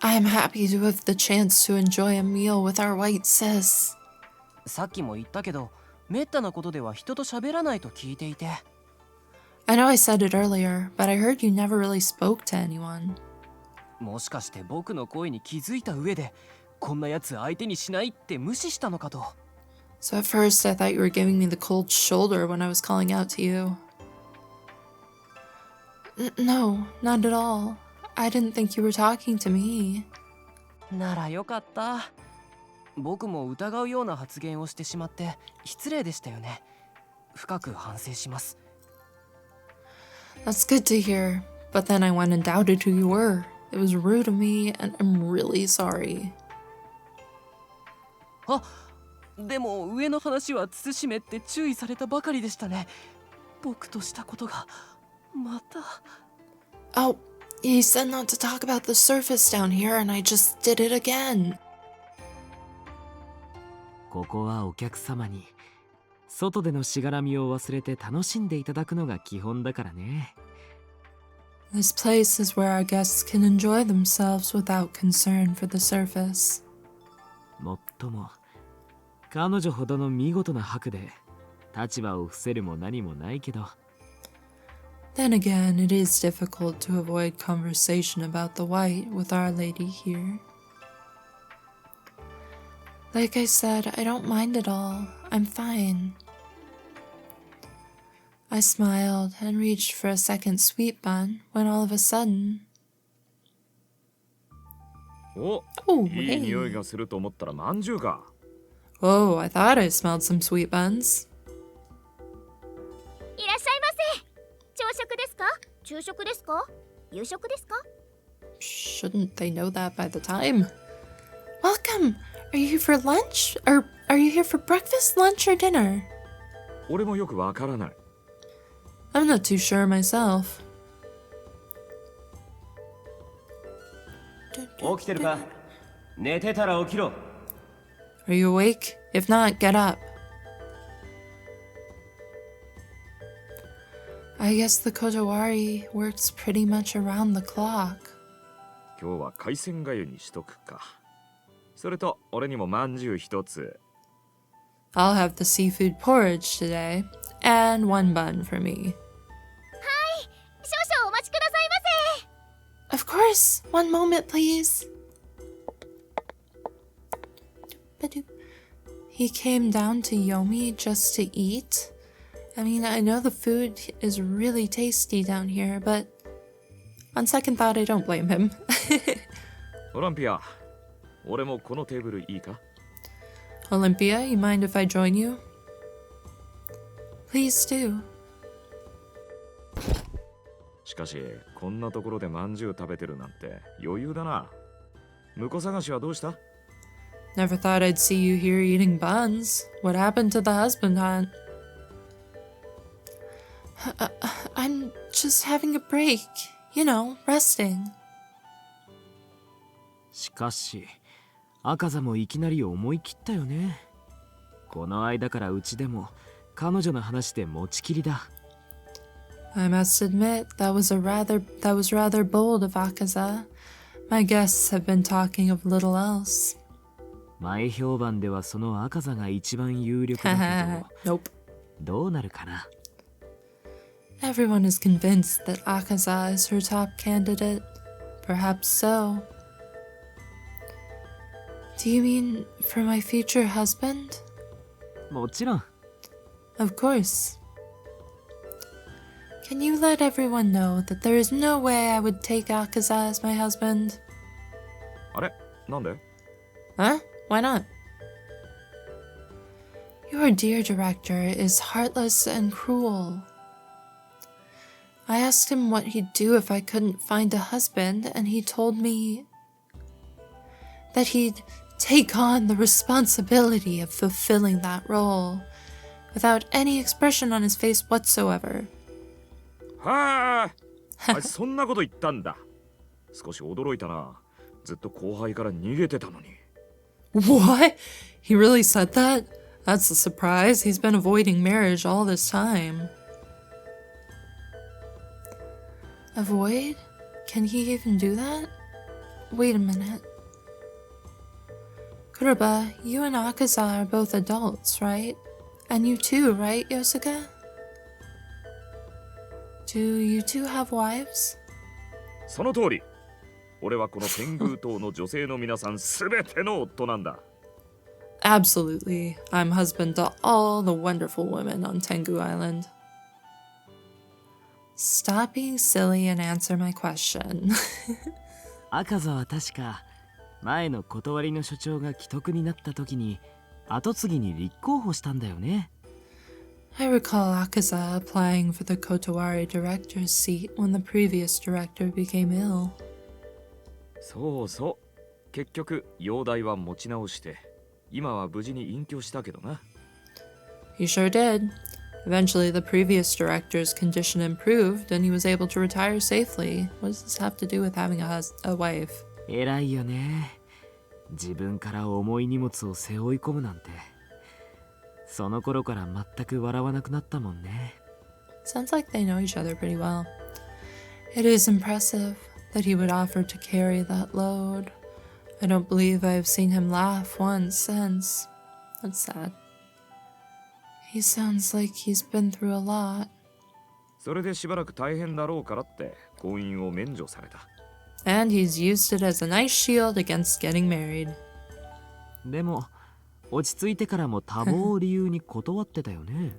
I'm happy to have the chance to enjoy a meal with our white sis. さっきも言ったけど、めったなことでは人と喋らないと聞いていて。I know I said it earlier, but I heard you never really spoke to anyone. もしかして僕の声に気づいた上で、こんなやつ相手にしないって無視したのかと。So at first I thought you were giving me the cold shoulder when I was calling out to you. No, not at all. I didn't think you were talking to me. ならよかった。僕も疑うような発言をしてしまって失礼でしたよね。深く反省します。That's good to hear, but then I went and doubted who you were. It was rude of me, and I'm really sorry. あ、でも上の話は慎めって注意されたばかりでしたね。僕としたことがまた。Oh, he said not to talk about the surface down here, and I just did it again. ここはお客様に外でのしがらみを忘れて楽しんでいただくのが基本だからね。This place is where our guests can enjoy themselves without concern for the surface. もっとも彼女ほどの見事な白で立場を伏せるも何もないけど。 Then again, it is difficult to avoid conversation about the white with Our Lady here. Like I said, I don't mind at all. I'm fine. I smiled and reached for a second sweet bun when all of a sudden... お、 Oh, いい匂い hey. がすると思ったらまんじゅうか。 Whoa, I thought I smelled some sweet buns. いらっしゃいませ。朝食ですか？昼食ですか？夕食ですか？ Shouldn't they know that by the time? Welcome! Are you here for lunch? Or are you here for breakfast, lunch, or dinner? 俺もよくわからない。 I'm not too sure myself. 起きてるか？寝てたら起きろ。 Are you awake? If not, get up. I guess the Kotowari works pretty much around the clock. 今日は海鮮がゆにしとくか。それと俺にもまんじゅう一つ。 I'll have the seafood porridge today, and one bun for me. はい、少々お待ちくださいませ。 Of course, one moment, please. He came down to Yomi just to eat. I mean, I know the food is really tasty down here, but on second thought, I don't blame him. オランピア、俺もこのテーブルいいか？ Olympia, you mind if I join you? Please do. しかし、こんなところでまんじゅう食べてるなんて余裕だな。婿探しはどうした？ Never thought I'd see you here eating buns. What happened to the husband hunt? I'm just having a break. You know, resting. しかし、赤座もいきなり思い切ったよね。この間からうちでも彼女の話で持ちきりだ。I must admit, that was rather bold of Akaza. My guests have been talking of little else. 前評判ではその赤座が一番有力だけど、Nope. どうなるかな。 Everyone is convinced that Akaza is her top candidate. Perhaps so. Do you mean for my future husband? もちろん。 Of course. Can you let everyone know that there is no way I would take Akaza as my husband? あれ？なんで？ Huh? Why not? Your dear director is heartless and cruel. I asked him what he'd do if I couldn't find a husband, and he told me that he'd take on the responsibility of fulfilling that role, without any expression on his face whatsoever. はあ、そんなこと言ったんだ。少し驚いたな。ずっと後輩から逃げてたのに。What? He really said that? That's a surprise. He's been avoiding marriage all this time. Avoid? Can he even do that? Wait a minute. Kuroba, you and Akaza are both adults, right? And you too, right, Yosuga? Do you two have wives? その通り。俺はこの天狗島の女性の皆さんすべての夫なんだ。Absolutely. I'm husband to all the wonderful women on Tengu Island. Stop being silly and answer my question. 赤座は確か前の断りの所長が既得になった時に後継ぎに立候補したんだよね。I recall Akaza applying for the Kotowari director's seat when the previous director became ill. そうそう。結局容体は持ち直して今は無事に隠居したけどな。 He sure did. Eventually, the previous director's condition improved and he was able to retire safely. What does this have to do with having a wife? 偉いよね。自分から重い荷物を背負い込むなんて。その頃から全く笑わなくなったもんね。 Sounds like they know each other pretty well. It is impressive that he would offer to carry that load. I don't believe I have seen him laugh once since. That's sad. He sounds like he's been through a lot. それでしばらく大変だろうからって婚姻を免除された。And he's used it as a nice shield against getting married. でも落ち着いてからも多忙を理由に断ってたよね。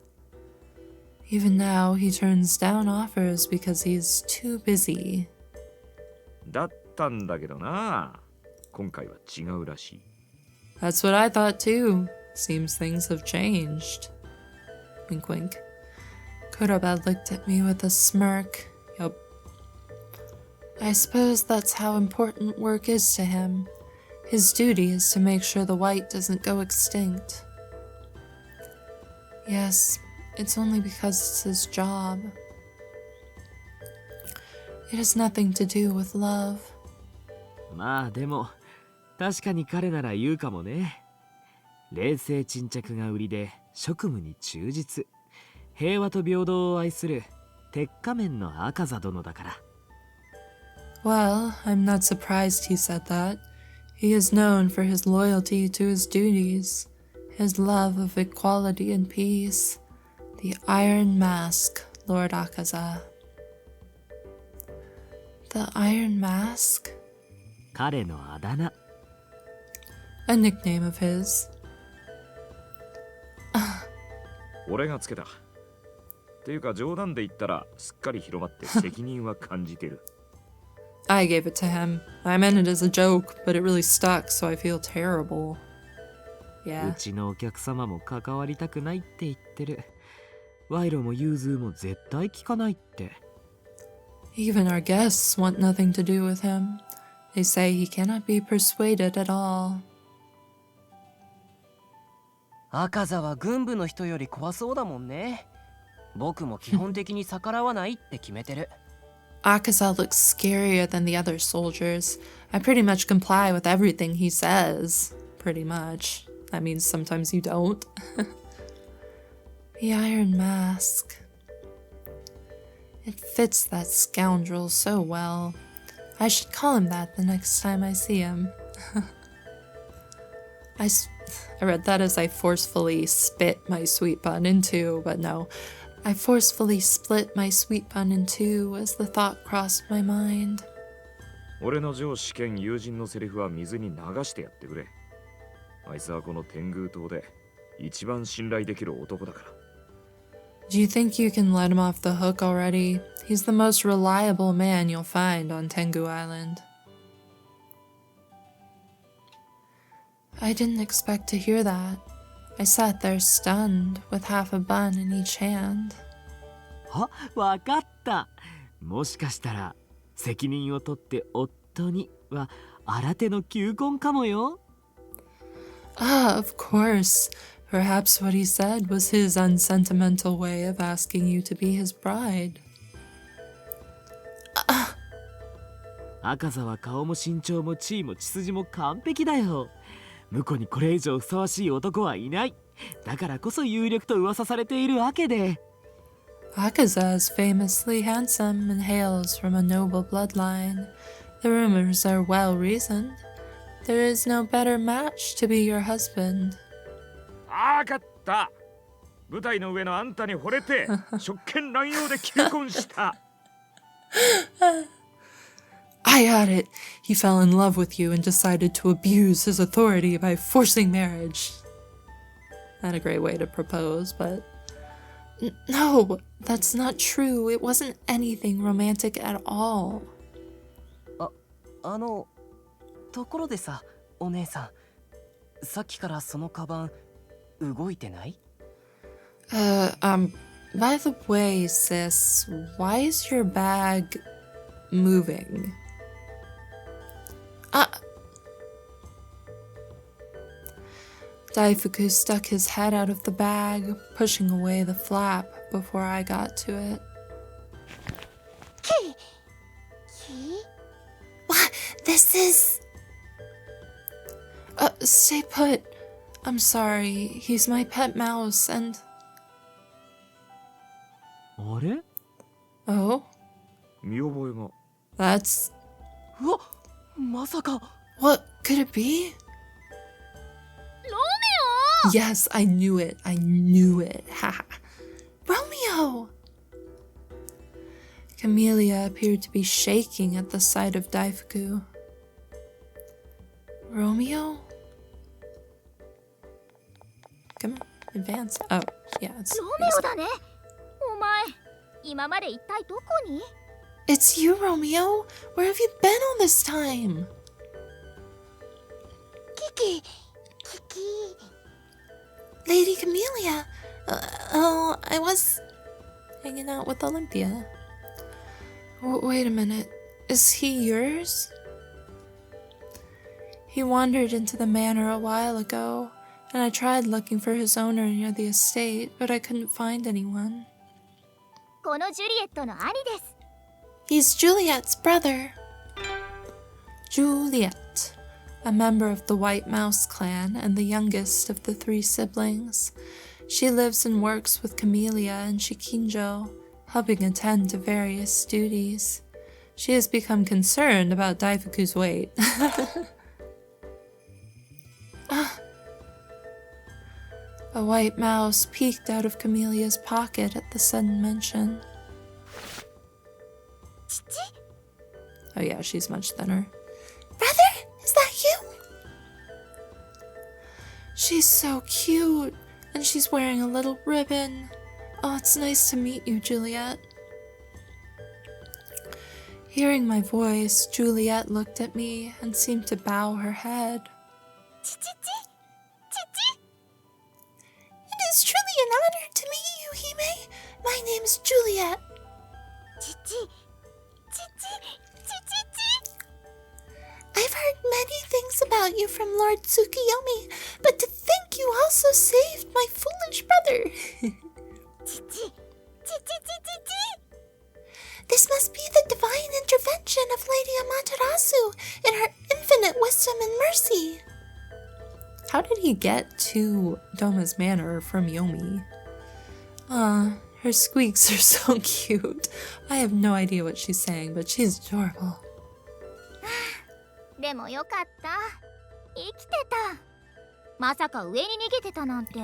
Even now, he turns down offers because he's too busy. だったんだけどな。今回は違うらしい。That's what I thought too. Seems things have changed. Wink wink. Kuroba looked at me with a smirk. Yup. I suppose that's how important work is to him. His duty is to make sure the white doesn't go extinct. Yes, it's only because it's his job. It has nothing to do with love. まあでも確かに彼なら言うかもね。冷静沈着が売りで職務に忠実、平和と平等を愛する鉄仮面の赤座殿だから。Well, I'm not surprised he said that. He is known for his loyalty to his duties, his love of equality and peace. The Iron Mask, Lord Akaza. The Iron Mask? 彼のあだ名。A nickname of his. 俺がつけた。っていうか冗談で言ったらすっかり広まって責任は感じてる。I gave it to him. I meant it as a joke, but it really stuck, so I feel terrible. う Yeah. ちのお客様も関わりたくないって言ってる。賄賂も融通も絶対聞かないって。Even our guests want nothing to do with him. They say he cannot be persuaded at all. 赤座は軍部の人より怖そうだもんね。僕も基本的に逆らわないって決めてる。Akaza looks scarier than the other soldiers. I pretty much comply with everything he says. Pretty much. That means sometimes you don't. The Iron Mask. It fits that scoundrel so well. I should call him that the next time I see him. I read that as I forcefully spit my sweet bun in two, but no. I forcefully split my sweet bun in two as the thought crossed my mind. 俺の上司兼友人のセリフは水に流してやってくれ。あいつはこの天狗島で一番信頼できる男だから。Do you think you can let him off the hook already? He's the most reliable man you'll find on Tengu Island. I didn't expect to hear that. I sat there stunned, with half a bun in each hand. あ、わかった。もしかしたら責任を取って夫には新手の求婚かもよ。Ah, of course. Perhaps what he said was his unsentimental way of asking you to be his bride. 赤座は顔も身長も地位も血筋も完璧だよ。婿にこれ以上ふさわしい男はいない。だからこそ有力と噂されているわけで。Akaza is famously handsome and hails from a noble bloodline. The rumors are well reasoned. There is no better match to be your husband. あかった。舞台の上のあんたに惚れて職権乱用で求婚した。I got it. He fell in love with you and decided to abuse his authority by forcing marriage. Not a great way to propose, but... No, that's not true. It wasn't anything romantic at all. ところでさ、お姉さん。さっきからそのカバン、動いてない？ By the way, sis, why is your bag moving? Daifuku stuck his head out of the bag, pushing away the flap before I got to it. What? This is... Stay put. I'm sorry. He's my pet mouse and... あれ？ Oh? 見覚えが。That's... うわ、まさか。 What could it be? Romeo! Yes, I knew it. I knew it. Haha. Romeo! Camellia appeared to be shaking at the sight of Daifuku. Romeo? Come on, advance. Oh, yeah, it's... ロメオだね。お今まで一体どこに？ It's you, Romeo. Where have you been all this time? Kiki. Lady Camellia. I was hanging out with Olympia. Wait a minute. Is he yours? He wandered into the manor a while ago, and I tried looking for his owner near the estate, but I couldn't find anyone. このジュリエットの兄です。 He's Juliet's brother. Juliet, a member of the White Mouse clan and the youngest of the 3 siblings. She lives and works with Camellia and Shikinjo, helping attend to various duties. She has become concerned about Daifuku's weight. A white mouse peeked out of Camellia's pocket at the sudden mention. Oh yeah, she's much thinner. Brother, is that you? She's so cute, and she's wearing a little ribbon. Oh, it's nice to meet you, Juliet. Hearing my voice, Juliet looked at me and seemed to bow her head. It is truly an honor to meet you, Hime. My name's Juliet. I've heard many things about you from Lord Tsukiyomi, but to think you also saved my foolish brother. This must be the divine intervention of Lady Amaterasu in her infinite wisdom and mercy. How did he get to Doma's manor from Yomi? Her squeaks are so cute. I have no idea what she's saying, but she's adorable. でもよかった。生きてた。まさか上に逃げてたなんて。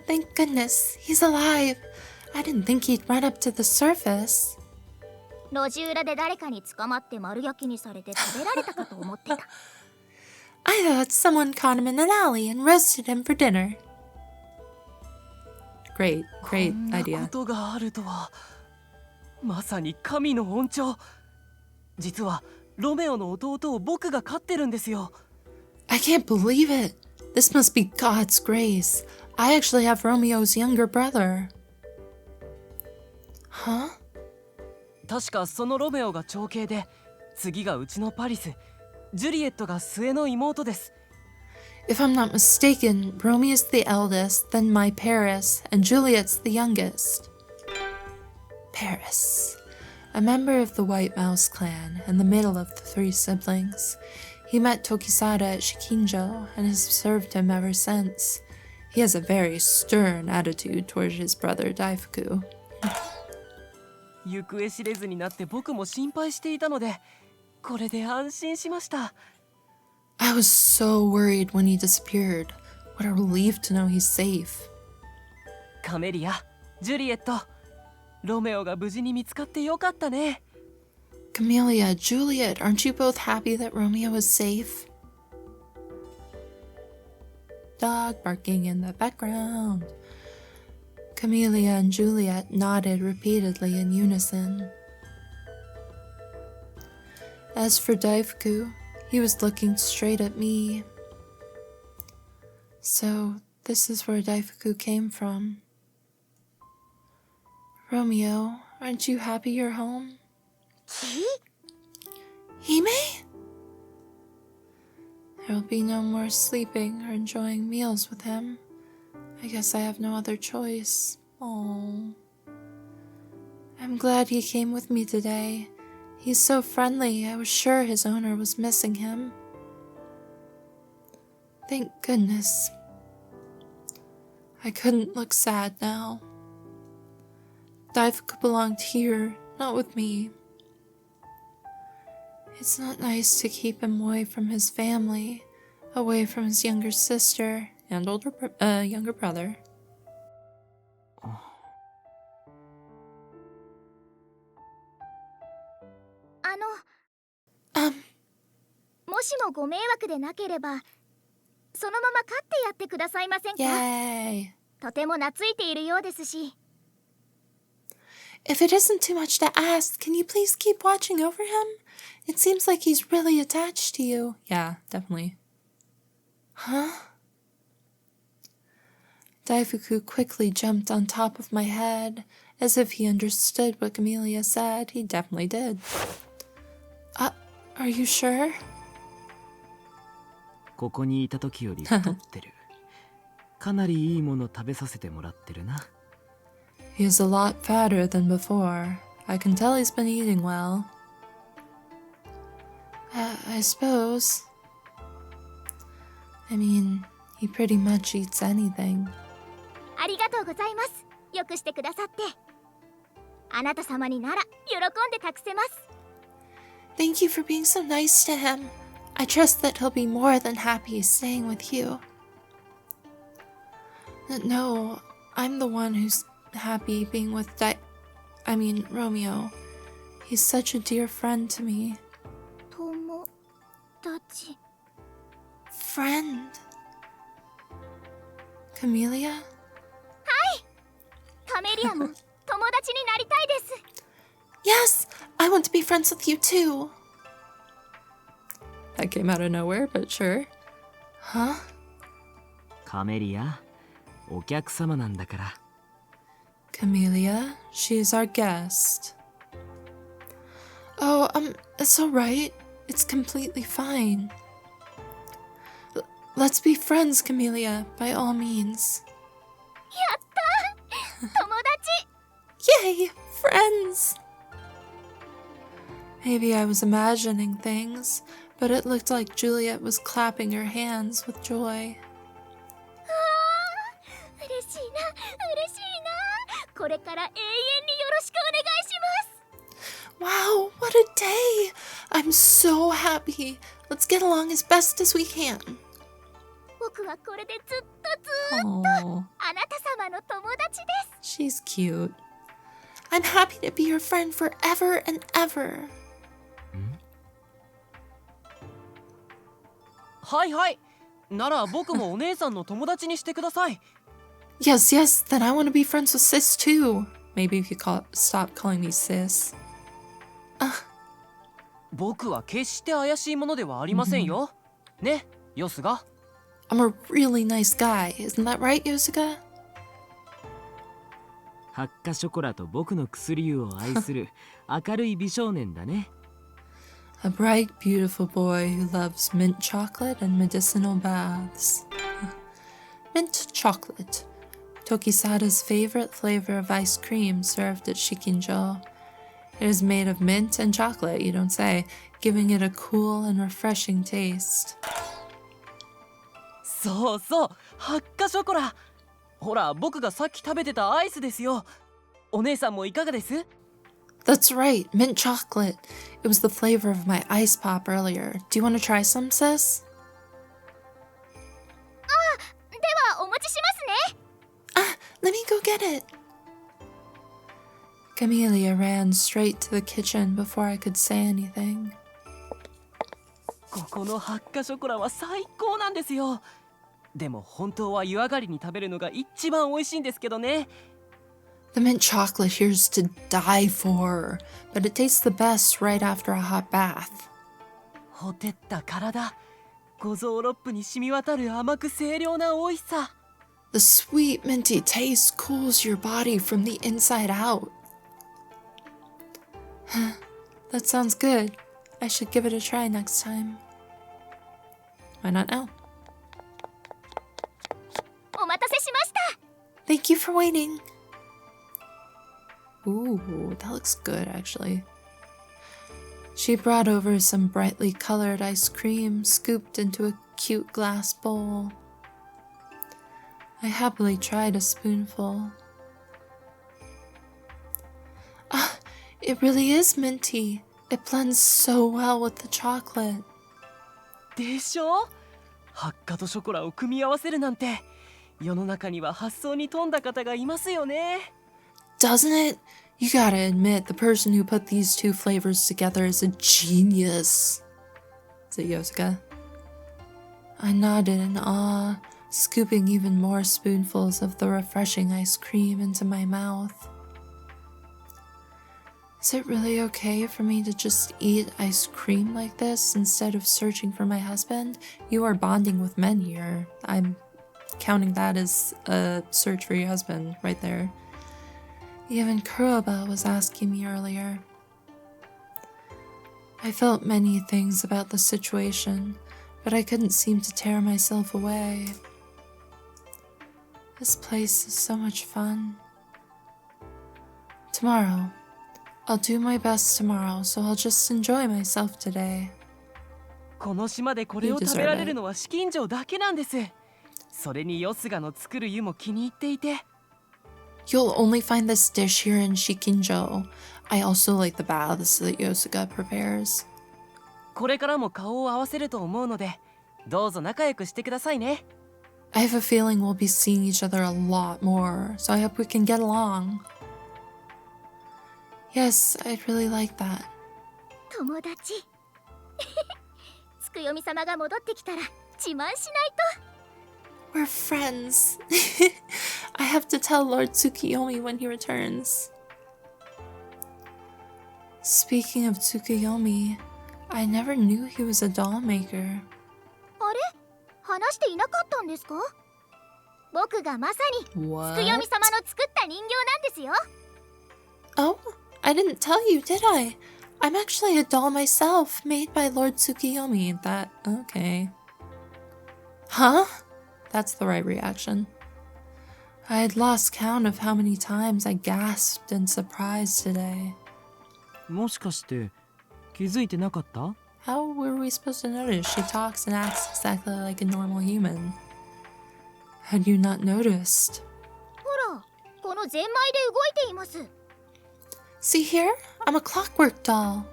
Thank goodness. He's alive. I didn't think he'd run up to the surface. 路地裏で誰かに捕まって丸焼きにされて食べられたかと思ってた。I thought someone caught him in an alley and roasted him for dinner. Great idea. こんなことがあるとは。まさに神の恩寵。実はロメオの弟を僕が飼ってるんですよ。I can't believe it. This must be God's grace. I actually have Romeo's younger brother. Huh? 確かそのロメオが長兄で、次がうちのパリス、ジュリエットが末の妹です。If I'm not mistaken, Romeo's the eldest, then my Paris, and Juliet's the youngest. Paris, a member of the White Mouse clan and the middle of the 3 siblings. He met Tokisada at Shikinjo and has served him ever since. He has a very stern attitude toward his brother Daifuku. 行方知れずになって僕も心配していたので、これで安心しました。I was so worried when he disappeared. What a relief to know he's safe. カメリア、ジュリエット、ロメオが無事に見つかってよかったね。Camellia, Juliet, aren't you both happy that Romeo is safe? Dog barking in the background. Camellia and Juliet nodded repeatedly in unison. As for Daifuku, he was looking straight at me. So, this is where Daifuku came from. Romeo, aren't you happy you're home? Hime? There will be no more sleeping or enjoying meals with him. I guess I have no other choice. Oh, I'm glad he came with me today. He's so friendly, I was sure his owner was missing him. Thank goodness. I couldn't look sad now. Daifuku belonged here, not with me. It's not nice to keep him away from his family, away from his younger sister and younger brother. もしもご迷惑でなければ、そのまま飼ってやってくださいませんか？ Yay! とても懐いているようですし。if it isn't too much to ask, can you please keep watching over him? It seems like he's really attached to you. Yeah, definitely. Huh? Daifuku quickly jumped on top of my head, as if he understood what Camellia said. He definitely did. Are you sure? ここにいた時より太ってる。かなりいいもの食べさせてもらってるな。He's a lot fatter than before. I can tell he's been eating well. I suppose. I mean, he pretty much eats anything. ありがとうございます。よくしてくださって。あなた様になら喜んで託せます。Thank you for being so nice to him. I trust that he'll be more than happy staying with you. No, I'm the one who's happy being with Romeo. He's such a dear friend to me. 友達。Friend? Camellia? はい。カメリアも友達になりたいです。Yes, I want to be friends with you too. That came out of nowhere, but sure. Huh? カメリア、お客様なんだから。Camellia, she's our guest. Oh, it's alright. It's completely fine. Let's be friends, Camellia, by all means. やった！友達！ Yay! Friends! Maybe I was imagining things, but it looked like Juliet was clapping her hands with joy. 嬉しいな、嬉しいな。これから永遠によろしくお願いします。Wow, what a day! I'm so happy. Let's get along as best as we can. 僕はこれでずっとあなた様の友達です。She's cute. I'm happy to be your friend forever and ever. はいはい。なら僕もお姉さんの友達にしてください。Yes, yes, then I want to be friends with sis too. Maybe if you stop calling me sis. 僕は決して怪しいものではありませんよ。ね、ヨスが。I'm a really nice guy, isn't that right, Yosuga? ハッカショコラと僕の薬湯を愛する明るい美少年だね。A bright, beautiful boy who loves mint chocolate and medicinal baths. Mint chocolate. Tokisada's favorite flavor of ice cream served at Shikinjo. It is made of mint and chocolate, you don't say, giving it a cool and refreshing taste. そうそう、ハッカショコラ。ほら、僕がさっき食べてたアイスですよ。お姉さんもいかがです？ That's right, mint chocolate. It was the flavor of my ice pop earlier. Do you want to try some, sis? ではお持ちしますね。Let me go get it. Camellia ran straight to the kitchen before I could say anything. ここのハッカショコラは最高なんですよ。でも本当は湯上がりに食べるのが一番美味しいんですけどね。The mint chocolate here's to die for, but it tastes the best right after a hot bath. ほてった体、五臓六腑に染み渡る甘く清涼な美味しさ。The sweet minty taste cools your body from the inside out. That sounds good. I should give it a try next time. Why not now? お待たせしました。 Thank you for waiting. Ooh, that looks good actually. She brought over some brightly colored ice cream scooped into a cute glass bowl. I happily tried a spoonful. It really is minty. It blends so well with the chocolate. でしょ？ハッカとショコラを組み合わせるなんて、世の中には発想に富んだ方がいますよね。Doesn't it? You gotta admit, the person who put these two flavors together is a genius. Is it Yosuga? I nodded in awe, scooping even more spoonfuls of the refreshing ice cream into my mouth. Is it really okay for me to just eat ice cream like this instead of searching for my husband? You are bonding with men here. I'm counting that as a search for your husband right there. Even Kuroba was asking me earlier. I felt many things about the situation, but I couldn't seem to tear myself away. This place is so much fun. Tomorrow. I'll do my best tomorrow, so I'll just enjoy myself today. この島でこれを食べられるのは紫禁城だけなんです。それにヨスガの作る湯も気に入っていて。You'll only find this dish here in Shikinjo. I also like the baths that Yosuga prepares. これからも顔を合わせると思うので、どうぞ仲良くしてくださいね。I have a feeling we'll be seeing each other a lot more, so I hope we can get along. Yes, I'd really like that. 友達つくよみ様が戻ってきたら自慢しないと。 We're friends. I have to tell Lord Tsukiyomi when he returns. Speaking of Tsukiyomi, I never knew he was a doll maker. あれ話していなかったんですか？僕がまさにつくよみ様の作った人形なんですよ。 Oh, I didn't tell you, did I? I'm actually a doll myself, made by Lord Tsukiyomi. Okay. Huh? That's the right reaction. I had lost count of how many times I gasped in surprise today. もしかして気づいてなかった？ How were we supposed to notice? She talks and acts exactly like a normal human. Had you not noticed? ほら、このゼンマイで動いています。 See here? I'm a clockwork doll.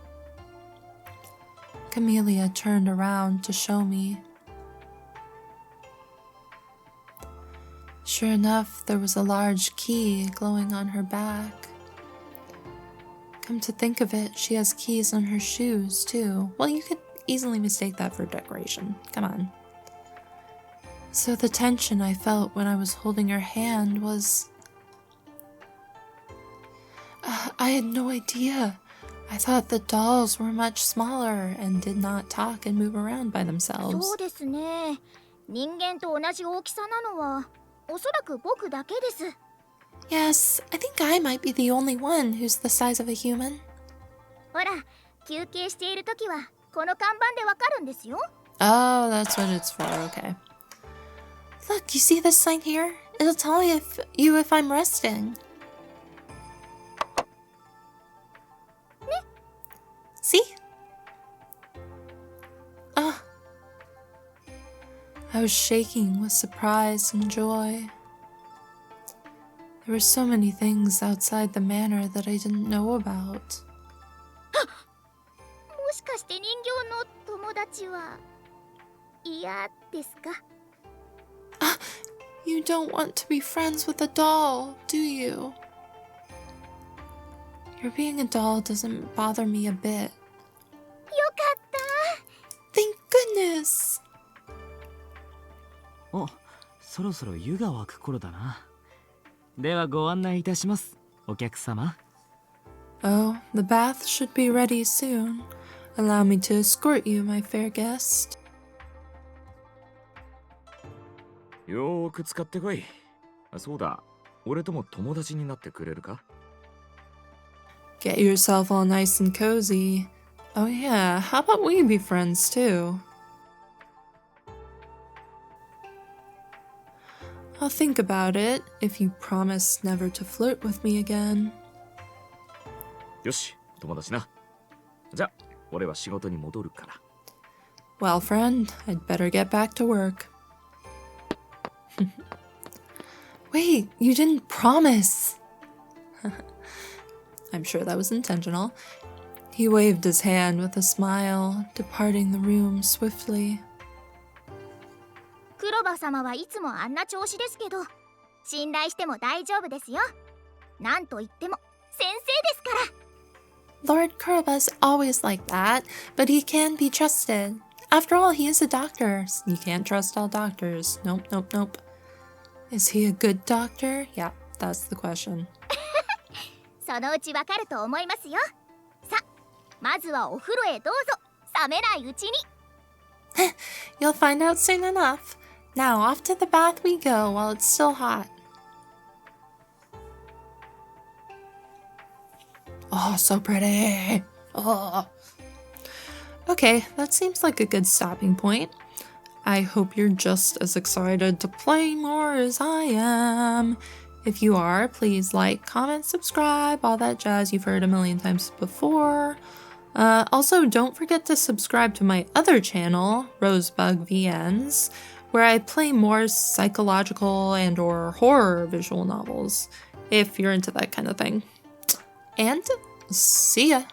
Camellia turned around to show me. Sure enough, there was a large key glowing on her back. Come to think of it, she has keys on her shoes, too. Well, you could easily mistake that for decoration. Come on. So the tension I felt when I was holding her hand was... I had no idea. I thought the dolls were much smaller and did not talk and move around by themselves. そうですね。人間と同じ大きさなのはおそらく僕だけです。 Yes, I think I might be the only one who's the size of a human. ほら、休憩しているときはこの看板でわかるんですよ。 Oh, that's what it's for, okay. Look, you see this sign here? It'll tell you if I'm resting. See? Ah. I was shaking with surprise and joy. There were so many things outside the manor that I didn't know about. もしかして人形の友達は嫌ですか？ Ah, you don't want to be friends with a doll, do you? Your being a doll doesn't bother me a bit. よかった。 Thank goodness. お、そろそろ湯が沸く頃だな。ではご案内いたします、お客様。Oh, the bath should be ready soon. Allow me to escort you, my fair guest. よーく使ってこい。そうだ、俺とも友達になってくれるか？ Get yourself all nice and cozy. Oh yeah, how about we be friends too? I'll think about it if you promise never to flirt with me again. よし、友達な。じゃ、俺は仕事に戻るから。Well, friend, I'd better get back to work. Wait, you didn't promise! I'm sure that was intentional. He waved his hand with a smile, departing the room swiftly. クロバ様はいつもあんな調子ですけど、信頼しても大丈夫ですよ。なんといっても先生ですから。 Lord Kuroba's always like that, but he can be trusted. After all, he is a doctor. You can't trust all doctors. Nope, nope, nope. Is he a good doctor? Yeah, that's the question. そのうちわかると思いますよ。まずはお風呂へどうぞ。冷めないうちに。You'll find out soon enough. Now off to the bath we go while it's still hot. Oh, so pretty. Oh. Okay, that seems like a good stopping point. I hope you're just as excited to play more as I am. If you are, please like, comment, subscribe, all that jazz you've heard a million times before. Also, don't forget to subscribe to my other channel, Rosebug VNs, where I play more psychological and or horror visual novels, if you're into that kind of thing. And see ya!